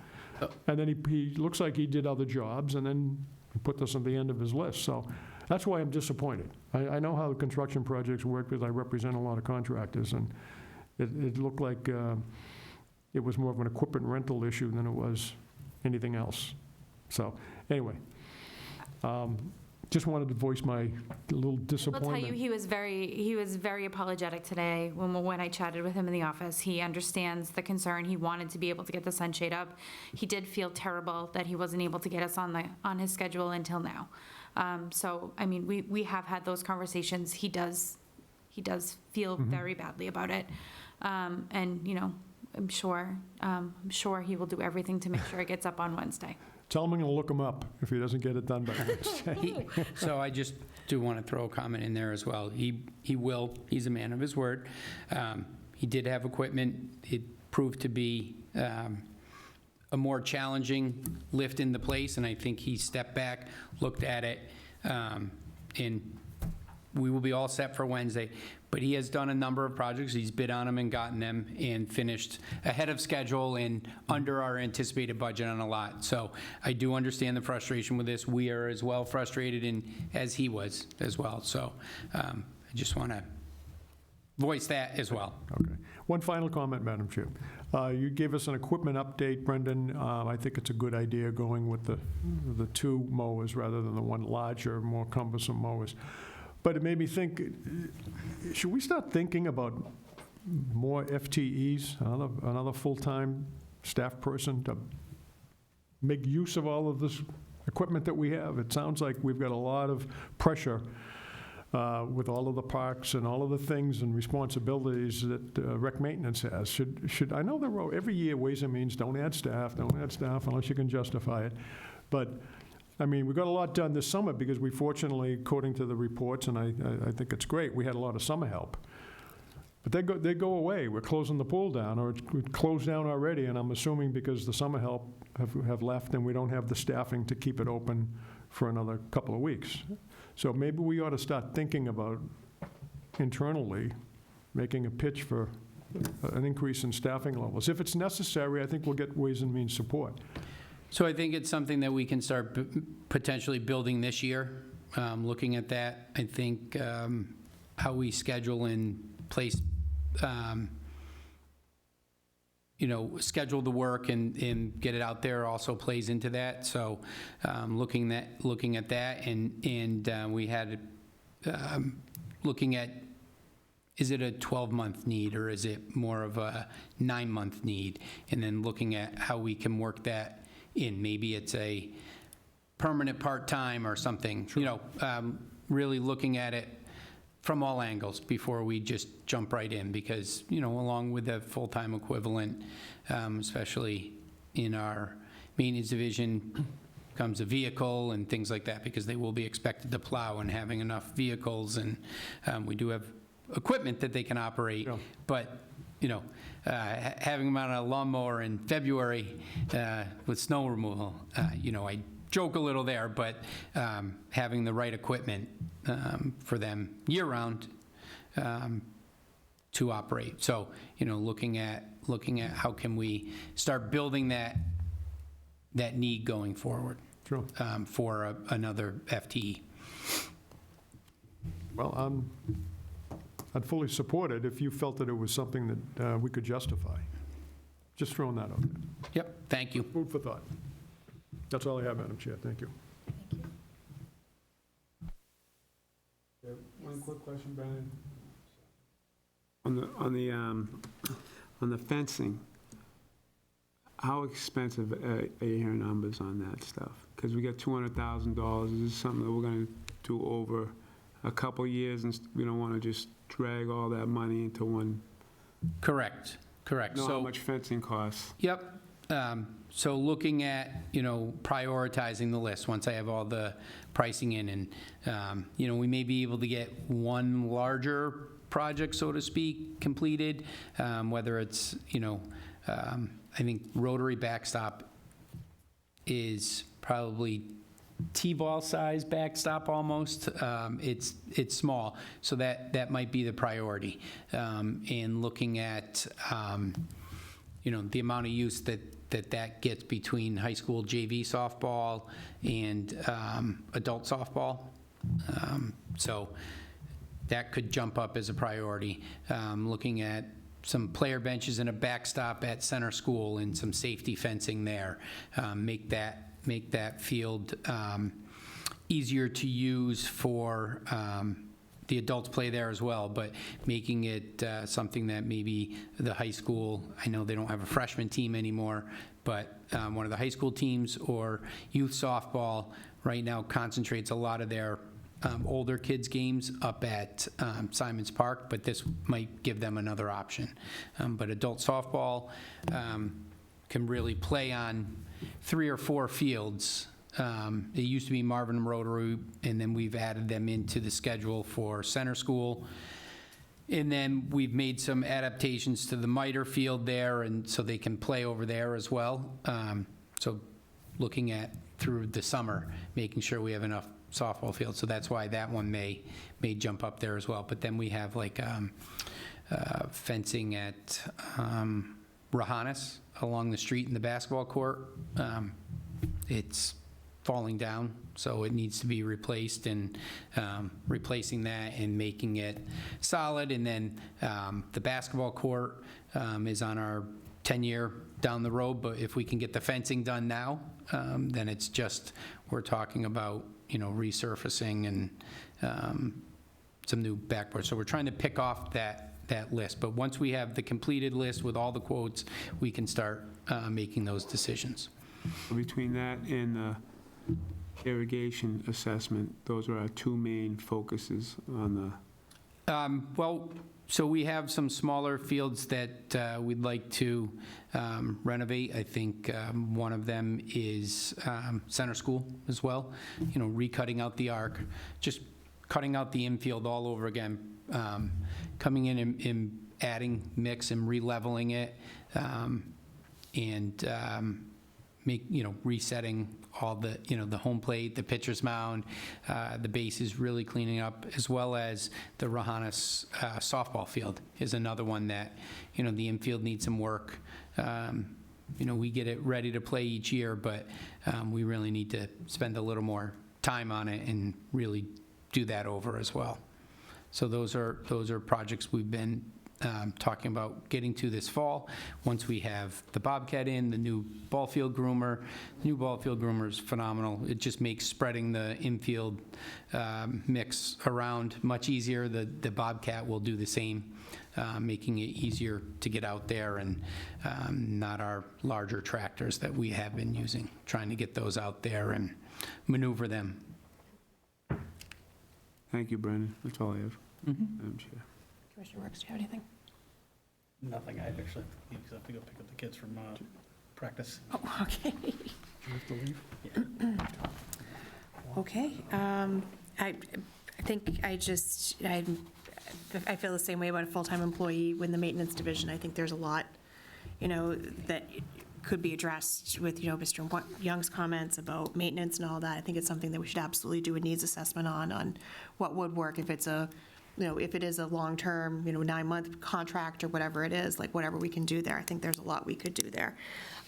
And then he looks like he did other jobs, and then he put this at the end of his list. So that's why I'm disappointed. I know how the construction projects work because I represent a lot of contractors, and it looked like it was more of an equipment rental issue than it was anything else. So, anyway, just wanted to voice my little I'll disappointment. tell you, he was very apologetic today when I chatted with him in the office. He understands the concern. He wanted to be able to get the sunshade up. He did feel terrible that he wasn't able to get us on his schedule until now. So, I mean, we have had those conversations. He does feel very badly about it. And, you know, I'm sure he will do everything to make sure it gets up on Wednesday. Tell him I'm going to look him up if he doesn't get it done by Wednesday. So I just do want to throw a comment in there as well. He will, he's a man of his word. He did have equipment. It proved to be a more challenging lift into place, and I think he stepped back, looked at it, and we will be all set for Wednesday. But he has done a number of projects. He's bid on them and gotten them and finished ahead of schedule and under our anticipated budget on a lot. So I do understand the frustration with this. We are as well frustrated as he was as well. So I just want to voice that as well. Okay. One final comment, Madam Chair. You gave us an equipment update, Brendan. I think it's a good idea going with the two mowers rather than the one larger, more cumbersome mowers. But it made me think, should we start thinking about more FTEs, another full-time staff person to make use of all of this equipment that we have? It sounds like we've got a lot of pressure with all of the parks and all of the things and responsibilities that rec maintenance has. Should I know every year Ways and Means don't add staff unless you can justify it. But I mean, we got a lot done this summer because we fortunately, according to the reports, and I think it's great, we had a lot of summer help. But they go away. We're closing the pool down, or it's closed down already, and I'm assuming because the summer help have left and we don't have the staffing to keep it open for another couple of weeks. So maybe we ought to start thinking about internally making a pitch for an increase in staffing levels. If it's necessary, I think we'll get Ways and Means support. So I think it's something that we can start potentially building this year, looking at that. I think how we schedule and place, schedule the work and get it out there also plays into that. So looking at that, and we had looking at, is it a 12-month need or is it more of a 9-month need? And then looking at how we can work that in. Maybe it's a permanent part-time or something, really looking at it from all angles before we just jump right in, because, along with the full-time equivalent, especially in our maintenance division, comes a vehicle and things like that, because they will be expected to plow, and having enough vehicles, and we do have equipment that they can operate, but having them on a lawnmower in February with snow removal, I joke a little there, but having the right equipment for them year-round to operate. So, looking at how can we start building that need going forward. Sure. For another FTE. Well, I'd fully support it if you felt that it was something that we could justify. Just throwing that out there. Yep, thank you. Food for thought. That's all I have, Madam Chair. Thank you. One quick question, Brian. On the fencing, how expensive are you hearing numbers on that stuff? Because we got $200,000. Is this something that we're going to do over a couple years, and we don't want to just drag all that money into one? Correct. Know how much fencing costs? Yep. So looking at, prioritizing the list, once I have all the pricing in, and, we may be able to get one larger project, so to speak, completed, whether it's, I think Rotary backstop is probably T-ball size backstop almost. It's small, so that might be the priority. And looking at, the amount of use that gets between high school JV softball and adult softball. So that could jump up as a priority. Looking at some player benches and a backstop at center school and some safety fencing there. Make that field easier to use for the adults play there as well, but making it something that maybe the high school, I know they don't have a freshman team anymore, but one of the high school teams or youth softball right now concentrates a lot of their older kids' games up at Simons Park, but this might give them another option. But adult softball can really play on 3 or 4 fields. It used to be Marvin Rotary, and then we've added them into the schedule for center school. And then we've made some adaptations to the miter field there, and so they can play over there as well. So looking at through the summer, making sure we have enough softball fields. So that's why that one may jump up there as well. But then we have like fencing at Rahanis along the street in the basketball court. It's falling down, so it needs to be replaced, and replacing that and making it solid. And then the basketball court is on our 10-year down the road, but if we can get the fencing done now, then it's just, we're talking about, resurfacing and some new backboards. So we're trying to pick off that list, but once we have the completed list with all the quotes, we can start making those decisions. Between that and the irrigation assessment, those are our 2 main focuses on the... Well, so we have some smaller fields that we'd like to renovate. I think one of them is center school as well, recutting out the arc, just cutting out the infield all over again, coming in and adding mix and re-leveling it, and resetting all the, the home plate, the pitcher's mound, the bases, really cleaning up, as well as the Rahanis softball field is another one that, the infield needs some work. We get it ready to play each year, but we really need to spend a little more time on it and really do that over as well. So those are projects we've been talking about getting to this fall. Once we have the Bobcat in, the new ball field groomer. The new ball field groomer is phenomenal. It just makes spreading the infield mix around much easier. The Bobcat will do the same, making it easier to get out there, and not our larger tractors that we have been using, trying to get those out there and maneuver them. Thank you, Brendan. That's all I have. Madam Chair. Commissioner Works, do you have anything? Nothing, I actually, because I have to go pick up the kids from practice. Oh, okay. Do you have to leave? Yeah. Okay. I think I feel the same way about a full-time employee in the maintenance division. I think there's a lot, that could be addressed with, Mr. Young's comments about maintenance and all that. I think it's something that we should absolutely do a needs assessment on what would work if it's if it is a long-term, 9-month contract or whatever it is, like whatever we can do there. I think there's a lot we could do there.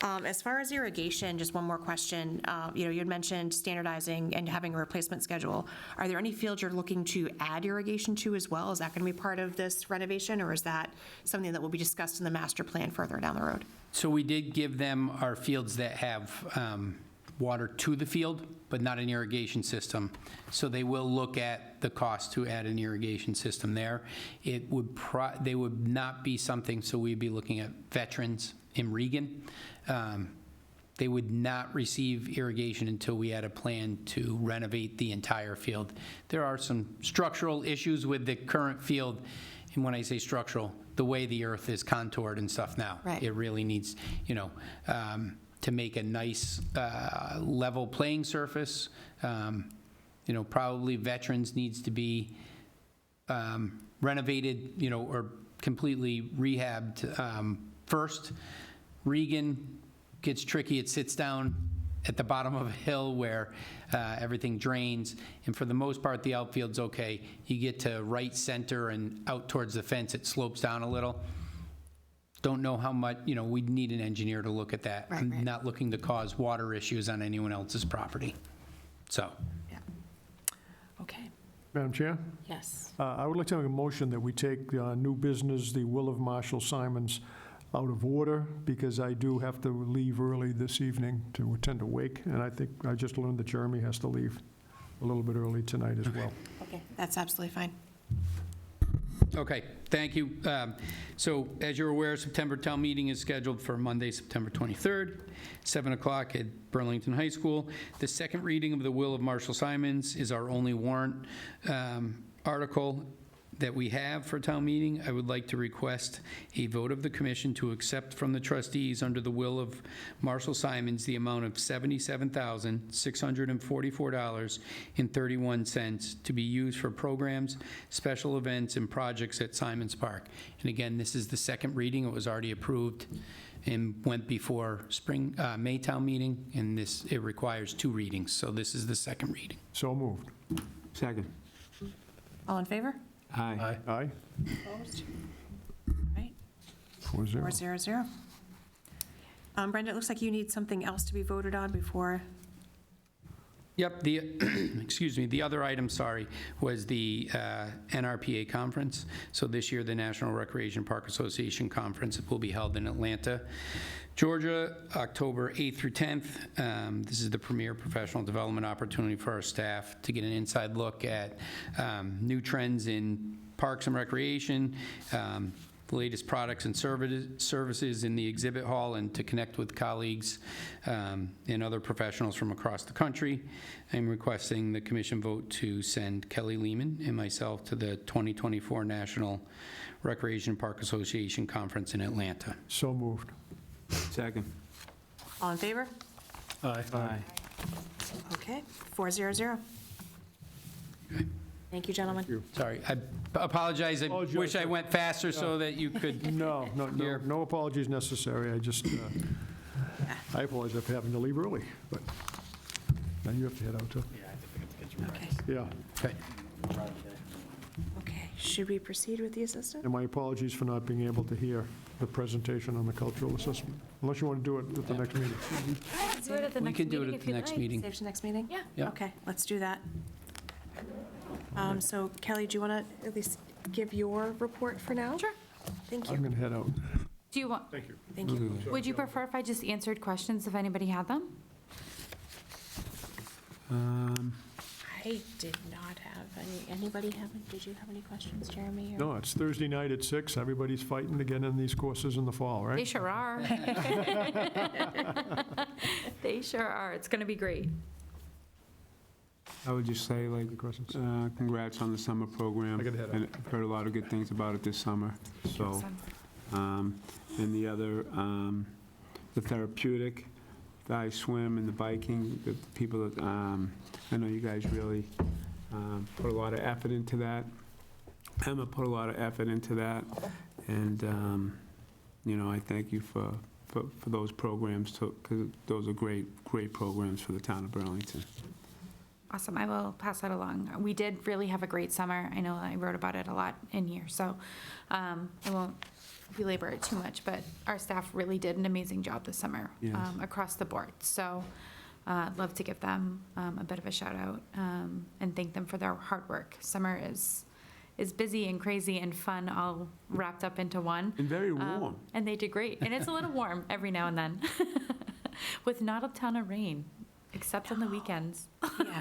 As far as irrigation, just one more question. You had mentioned standardizing and having a replacement schedule. Are there any fields you're looking to add irrigation to as well? Is that going to be part of this renovation, or is that something that will be discussed in the master plan further down the road? So we did give them our fields that have water to the field, but not an irrigation system. So they will look at the cost to add an irrigation system there. It would they would not be something, so we'd be looking at veterans in Regan. They would not receive irrigation until we had a plan to renovate the entire field. There are some structural issues with the current field, and when I say structural, the way the earth is contoured and stuff now. Right. It really needs, to make a nice level playing surface. Probably veterans needs to be renovated, or completely rehabbed first. Regan gets tricky. It sits down at the bottom of a hill where everything drains, and for the most part, the outfield's okay. You get to right center and out towards the fence, it slopes down a little. Don't know how much, we'd need an engineer to look at that. Right, I'm right. not looking to cause water issues on anyone else's property. So, Yeah. Okay. Madam Chair? Yes. I would like to make a motion that we take new business, the Will of Marshall Simons, out of order, because I do have to leave early this evening to attend a wake, and I think I just learned that Jeremy has to leave a little bit early tonight as well. Okay, that's absolutely fine. Okay, thank you. So as you're aware, September town meeting is scheduled for Monday, September 23rd, 7 o'clock at Burlington High School. The second reading of the will of Marshall Simons is our only warrant article that we have for town meeting. I would like to request a vote of the commission to accept from the trustees under the will of Marshall Simons the amount of $77,644.31 to be used for programs, special events, and projects at Simons Park. And again, this is the second reading. It was already approved and went before May town meeting, and it requires 2 readings. So this is the second reading. So moved. Second. All in favor? Aye. Aye? Opposed? All right, 4-0. 400. Brenda, it looks like you need something else to be voted on before, Yep, excuse me, the other item, sorry, was the NRPA conference. So this year, the National Recreation Park Association Conference will be held in Atlanta, Georgia, October 8th through 10th. This is the premier professional development opportunity for our staff to get an inside look at new trends in parks and recreation, the latest products and services in the exhibit hall, and to connect with colleagues and other professionals from across the country. I'm requesting the commission vote to send Kelly Lehman and myself to the 2024 National Recreation Park Association Conference in Atlanta. So moved. Second. all in favor? Aye. Aye. Okay, 400. Thank you, gentlemen. Sorry, I apologize. I Apologize. wish I went faster so that you could. No, no apologies necessary. I just, I apologize for having to leave early, but now you have to head out too. Okay, Yeah, Okay. okay, should we proceed with the assistant? and my apologies for not being able to hear the presentation on the cultural assessment, unless you want to do it at the next meeting. Do it at the We next can do meeting it at if the you'd next like. meeting. Save to next meeting? Yeah. Yeah. Okay, let's do that. So Kelly, do you want to at least give your report for now? Sure. Thank I'm you, going to head out. Do you want, Thank you. thank you. would you prefer if I just answered questions if anybody had them? I did not have anybody did you have any questions, Jeremy? or- No, it's Thursday night at 6. Everybody's fighting to get in these courses in the fall, They right? sure are. They sure are. It's going to be great. I would just say, like, Any questions? congrats on the summer program. I gotta head out. And I've heard a lot of good things about it this summer, so. Awesome. And the other, the therapeutic, the ice swim and the biking, the people that, I know you guys really put a lot of effort into that. Emma put a lot of effort into that, and, I thank you for those programs, because those are great programs for the town of Burlington. Awesome. I will pass that along. We did really have a great summer. I know I wrote about it a lot in here, so I won't belabor it too much, but our staff really did an amazing job this summer Yes. across the board. So I'd love to give them a bit of a shout out and thank them for their hard work. Summer is busy and crazy and fun all wrapped up into one. And very warm. And they did great. And it's a little warm every now and then with not a ton of rain, except on the weekends. Yeah.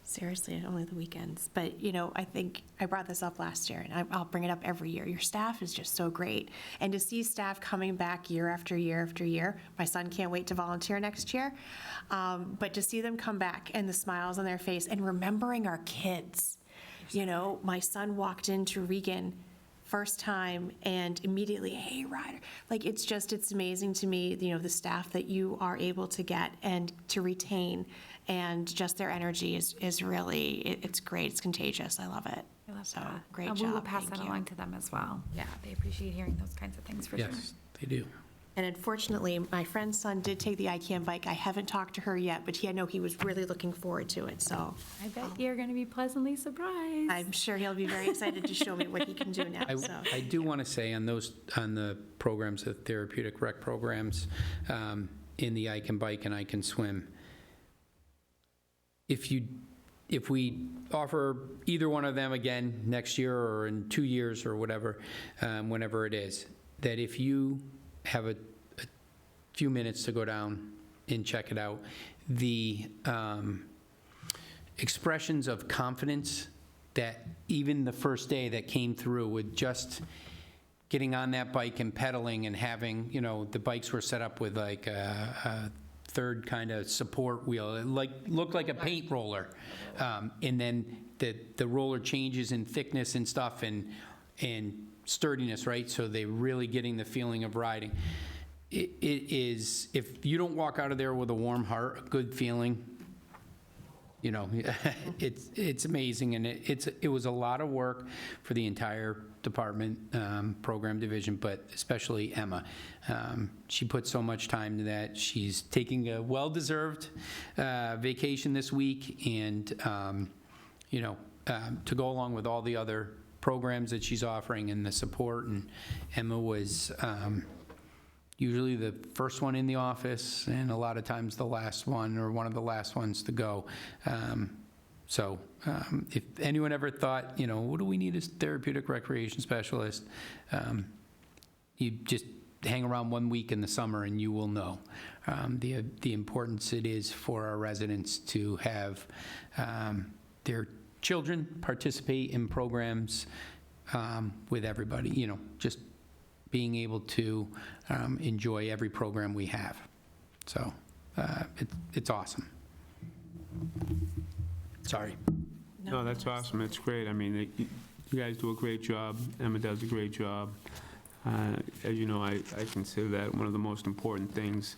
Seriously, only the weekends. But, I think I brought this up last year, and I'll bring it up every year. Your staff is just so great. And to see staff coming back year after year after year, my son can't wait to volunteer next year. But to see them come back and the smiles on their face and remembering our kids. My son walked into Regan first time and immediately, hey, Ryder. Like, it's amazing to me, the staff that you are able to get and to retain, and just their energy is really, it's great, it's contagious, I love it. I love So, that. great We will job, pass thank that you. along to them as well. Yeah, they appreciate hearing those kinds of things for sure. Yes, they do. And unfortunately, my friend's son did take the ICANN bike. I haven't talked to her yet, but I know he was really looking forward to it, so I bet you're going to be pleasantly surprised. I'm sure he'll be very excited to show me what he can do now, so. I do want to say on the programs, the therapeutic rec programs, in the I Can Bike and I Can Swim, if we offer either one of them again next year or in 2 years or whatever, whenever it is, that if you have a few minutes to go down and check it out, expressions of confidence that even the first day that came through with just getting on that bike and pedaling and having, you know, the bikes were set up with like a third kind of support wheel. It looked like a paint roller. And then the roller changes in thickness and stuff and sturdiness, right? So they're really getting the feeling of riding. It is, if you don't walk out of there with a warm heart, a good feeling, you know, it's amazing, and it was a lot of work for the entire department, program division, but especially Emma. She put so much time to that. She's taking a well-deserved vacation this week, and you know, to go along with all the other programs that she's offering and the support. And Emma was usually the first one in the office, and a lot of times the last one or one of the last ones to go. So if anyone ever thought, you know, what do we need as therapeutic recreation specialist? You just hang around 1 week in the summer and you will know the importance it is for our residents to have their children participate in programs with everybody, you know, just being able to enjoy every program we have. So it's awesome. Sorry. No, that's awesome. It's great. I mean, you guys do a great job. Emma does a great job. As you know, I consider that one of the most important things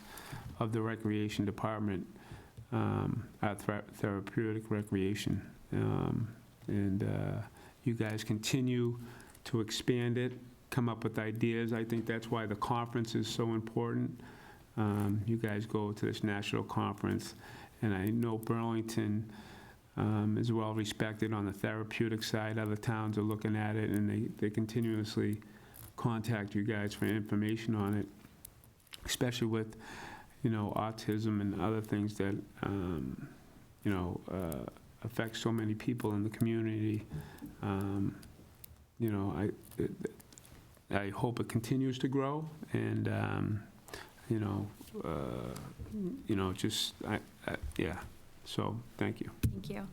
of the recreation department, our therapeutic recreation. And you guys continue to expand it, come up with ideas. I think that's why the conference is so important. You guys go to this national conference, and I know Burlington is well respected on the therapeutic side. Other towns are looking at it, and they continuously contact you guys for information on it, especially with, you know, autism and other things that, you know, affect so many people in the community. You know, I hope it continues to grow, and you know, just yeah. So thank you. Thank you.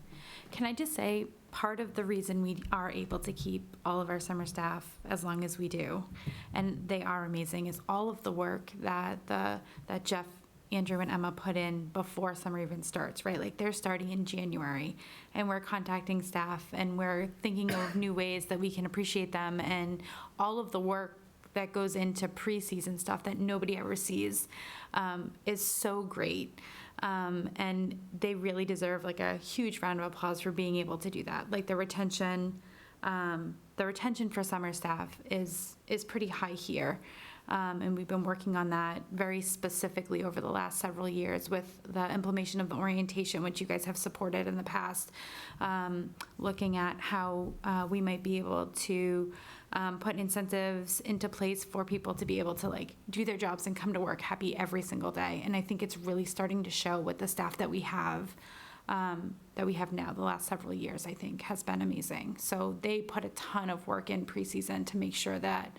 Can I just say, part of the reason we are able to keep all of our summer staff as long as we do, and they are amazing, is all of the work that Jeff, Andrew, and Emma put in before summer even starts, right? Like, they're starting in January, and we're contacting staff, and we're thinking of new ways that we can appreciate them, and all of the work that goes into preseason stuff that nobody ever sees is so great. And they really deserve like a huge round of applause for being able to do that. Like, the retention for summer staff is pretty high here. And we've been working on that very specifically over the last several years with the implementation of the orientation, which you guys have supported in the past, looking at how we might be able to put incentives into place for people to be able to like do their jobs and come to work happy every single day. And I think it's really starting to show with the staff that we have now. The last several years, I think, has been amazing. So they put a ton of work in preseason to make sure that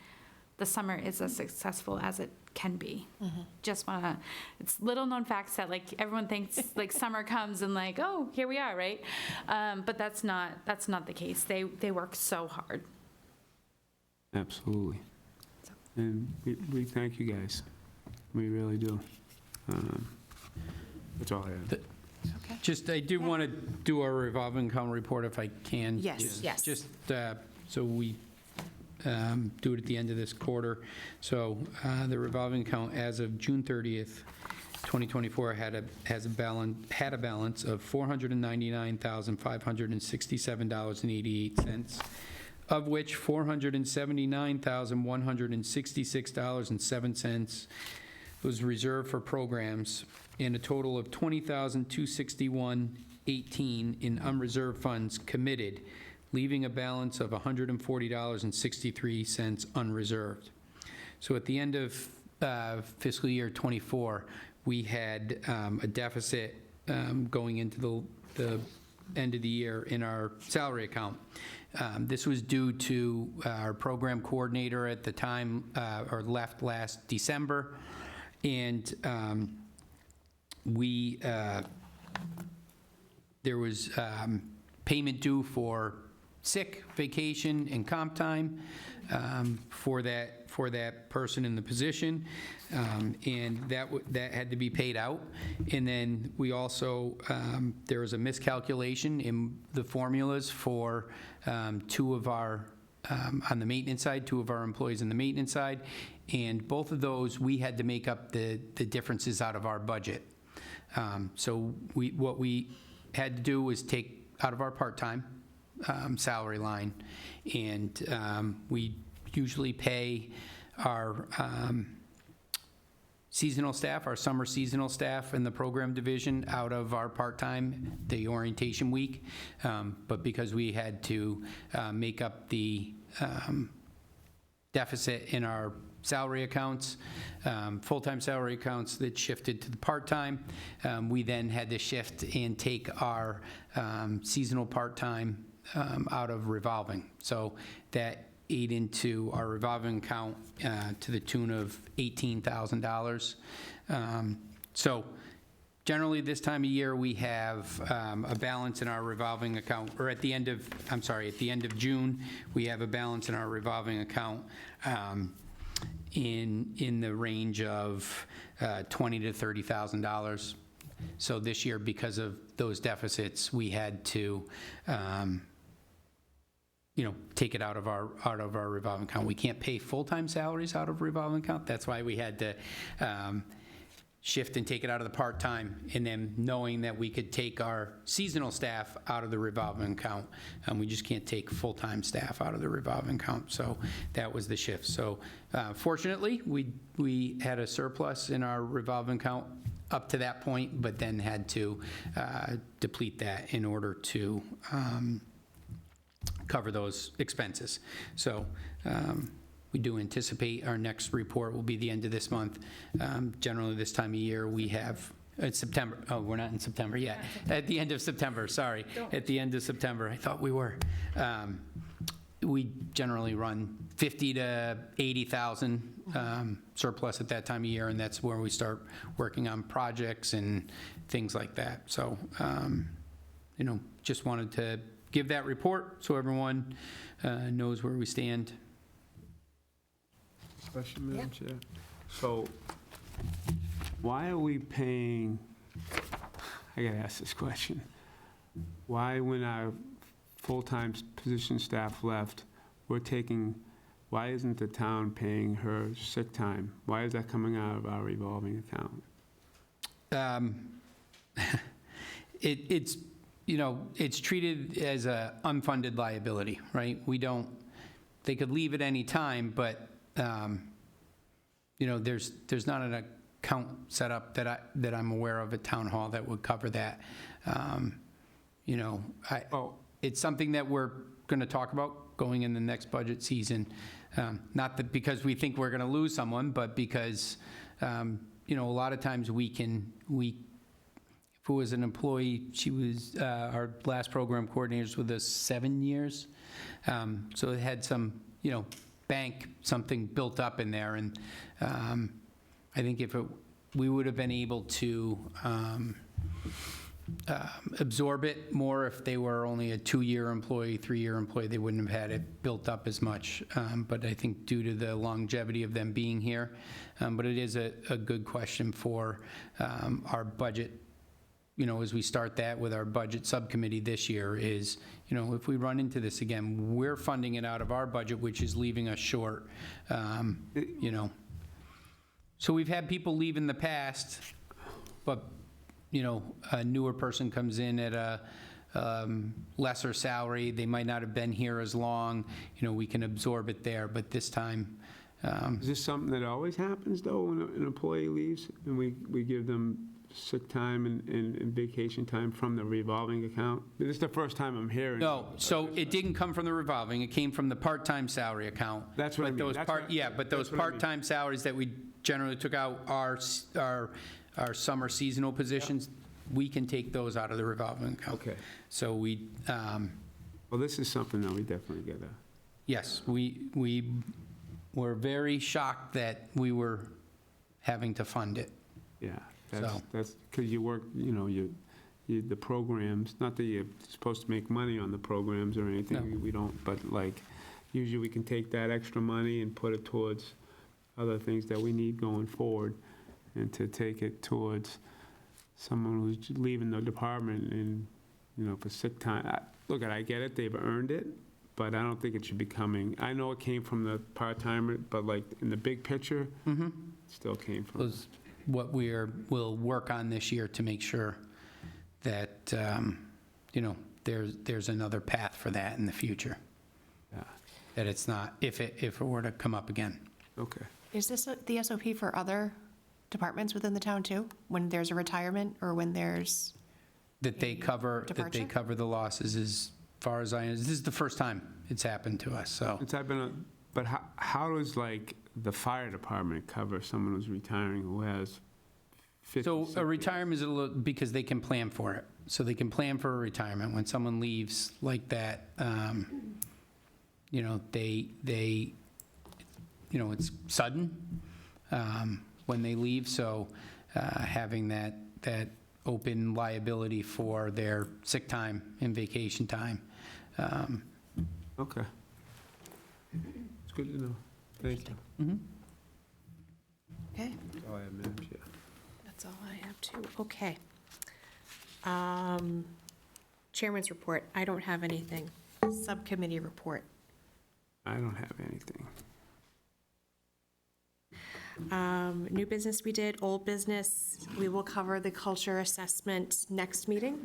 the summer is as successful as it can be. Just want to, it's little known facts that like everyone thinks like summer comes and like, oh, here we are, right? But that's not the case. They work so hard. Absolutely. And we thank you guys. We really do. That's all I have. Just, I do want to do a revolving account report if I can. Yes. Yes. Just so we do it at the end of this quarter. So the revolving account as of June 30th, 2024 had a balance of $499,567.88, of which $479,166.07 was reserved for programs, and a total of $20,261.18 in unreserved funds committed, leaving a balance of $140.63 unreserved. So at the end of fiscal year '24, we had a deficit going into the end of the year in our salary account. This was due to our program coordinator at the time, or left last December, and we there was payment due for sick, vacation, and comp time for that person in the position, and that had to be paid out. And then we also, there was a miscalculation in the formulas for two of our, on the maintenance side, two of our employees on the maintenance side, and both of those, we had to make up the differences out of our budget. So what we had to do was take out of our part-time salary line, and we usually pay our seasonal staff, our summer seasonal staff in the program division out of our part-time, the orientation week, but because we had to make up the deficit in our salary accounts, full-time salary accounts that shifted to the part-time, we then had to shift and take our seasonal part-time out of revolving. So that ate into our revolving account to the tune of $18,000. So generally this time of year, we have a balance in our revolving account, or at the end of June, we have a balance in our revolving account in the range of $20,000 to $30,000. So this year, because of those deficits, we had to take it out of our revolving account. We can't pay full-time salaries out of revolving account. That's why we had to shift and take it out of the part-time, and then knowing that we could take our seasonal staff out of the revolving account, and we just can't take full-time staff out of the revolving account. So that was the shift. So fortunately, we had a surplus in our revolving account up to that point, but then had to deplete that in order to cover those expenses. So we do anticipate our next report will be the end of this month. Generally, this time of year, we have, it's September. Oh, we're not in September yet. At the end of September, sorry. At the end of September, I thought we were. We generally run 50 to 80,000 surplus at that time of year, and that's where we start working on projects and things like that. So, just wanted to give that report so everyone knows where we stand. Question, Madam Chair? So, why are we paying, I gotta ask this question. Why, when our full-time position staff left, why isn't the town paying her sick time? Why is that coming out of our revolving account? It's treated as a unfunded liability, right? They could leave at any time, but there's not an account set up that I'm aware of at Town Hall that would cover that. It's something that we're going to talk about going in the next budget season. Not that because we think we're going to lose someone, but because a lot of times if it was an employee, she was our last program coordinator was with us 7 years, so it had some something built up in there, and I think we would have been able to absorb it more if they were only a 2-year employee, 3-year employee. They wouldn't have had it built up as much, but I think due to the longevity of them being here, but it is a good question for our budget. As we start that with our budget subcommittee this year is, if we run into this again, we're funding it out of our budget, which is leaving us short, So we've had people leave in the past, but, a newer person comes in at a lesser salary. They might not have been here as long. We can absorb it there, but this time. Is this something that always happens, though, when an employee leaves and we give them sick time and vacation time from the revolving account? This is the first time I'm hearing. No, so it didn't come from the revolving, it came from the part-time salary account. That's what I mean. But those part-time salaries that we generally took out are summer seasonal positions. We can take those out of the revolving account. Okay. So we, Well, this is something that we definitely get a. yes, we were very shocked that we were having to fund it. Yeah, So- that's because you work, you the programs, not that you're supposed to make money on the programs or anything, No. we don't, but like, usually we can take that extra money and put it towards other things that we need going forward, and to take it towards someone who's leaving the department and, for sick time. Look, I get it, they've earned it, but I don't think it should be coming, I know it came from the part-timer, but like, in the big picture, it still came from. Was what we'll work on this year to make sure that, there's another path for that in the future. Yeah, That it's not, if it were to come up again. okay. Is this the SOP for other departments within the town too? When there's a retirement or when there's, That they Departure? cover the losses as far as this is the first time it's happened to us, so. Since I've been, but how does like the fire department cover someone who's retiring who has 50? So sick a days? retirement is a little, because they can plan for it. So they can plan for a retirement. When someone leaves like that, it's sudden when they leave. So having that open liability for their sick time and vacation time. Okay. It's good to know. Thank you. okay, That's all I have, Madam Chair. that's all I have too. Okay. Chairman's report, I don't have anything. Subcommittee report. I don't have anything. New business we did, old business, we will cover the culture assessment next meeting.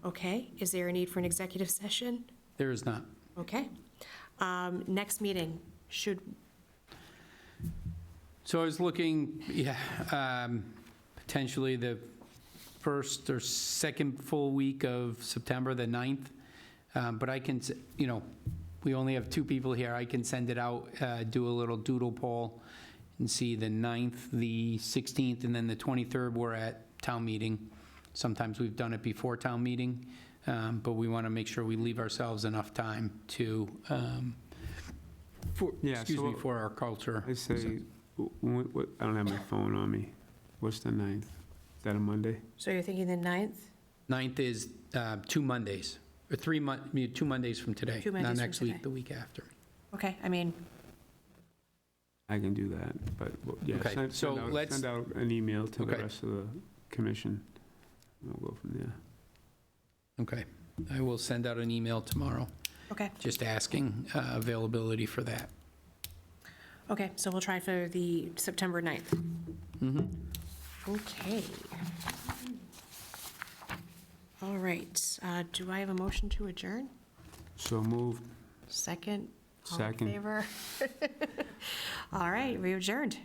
Okay, is there a need for an executive session? There is not. Okay. Next meeting, should, So I was looking, potentially the first or second full week of September, the 9th. But I can, we only have 2 people here. I can send it out, do a little doodle poll and see the 9th, the 16th, and then the 23rd, we're at town meeting. Sometimes we've done it before town meeting, but we want to make sure we leave ourselves enough time to, Yeah, so for our culture. I say, I don't have my phone on me. What's the 9th? Is that a Monday? so you're thinking the 9th? 9th is 2 Mondays, or 2 Mondays from today. 2 Mondays Not from next week, today. the week after. Okay, I mean, I can do that, but, yeah, Okay, so let's- send out an email to the Okay. rest of the commission. We'll go from there. Okay. I will send out an email tomorrow, okay, just asking availability for that. okay, so we'll try for the September 9th. Okay. All right, do I have a motion to adjourn? So moved. Second? All in Second. favor? All right, we adjourned.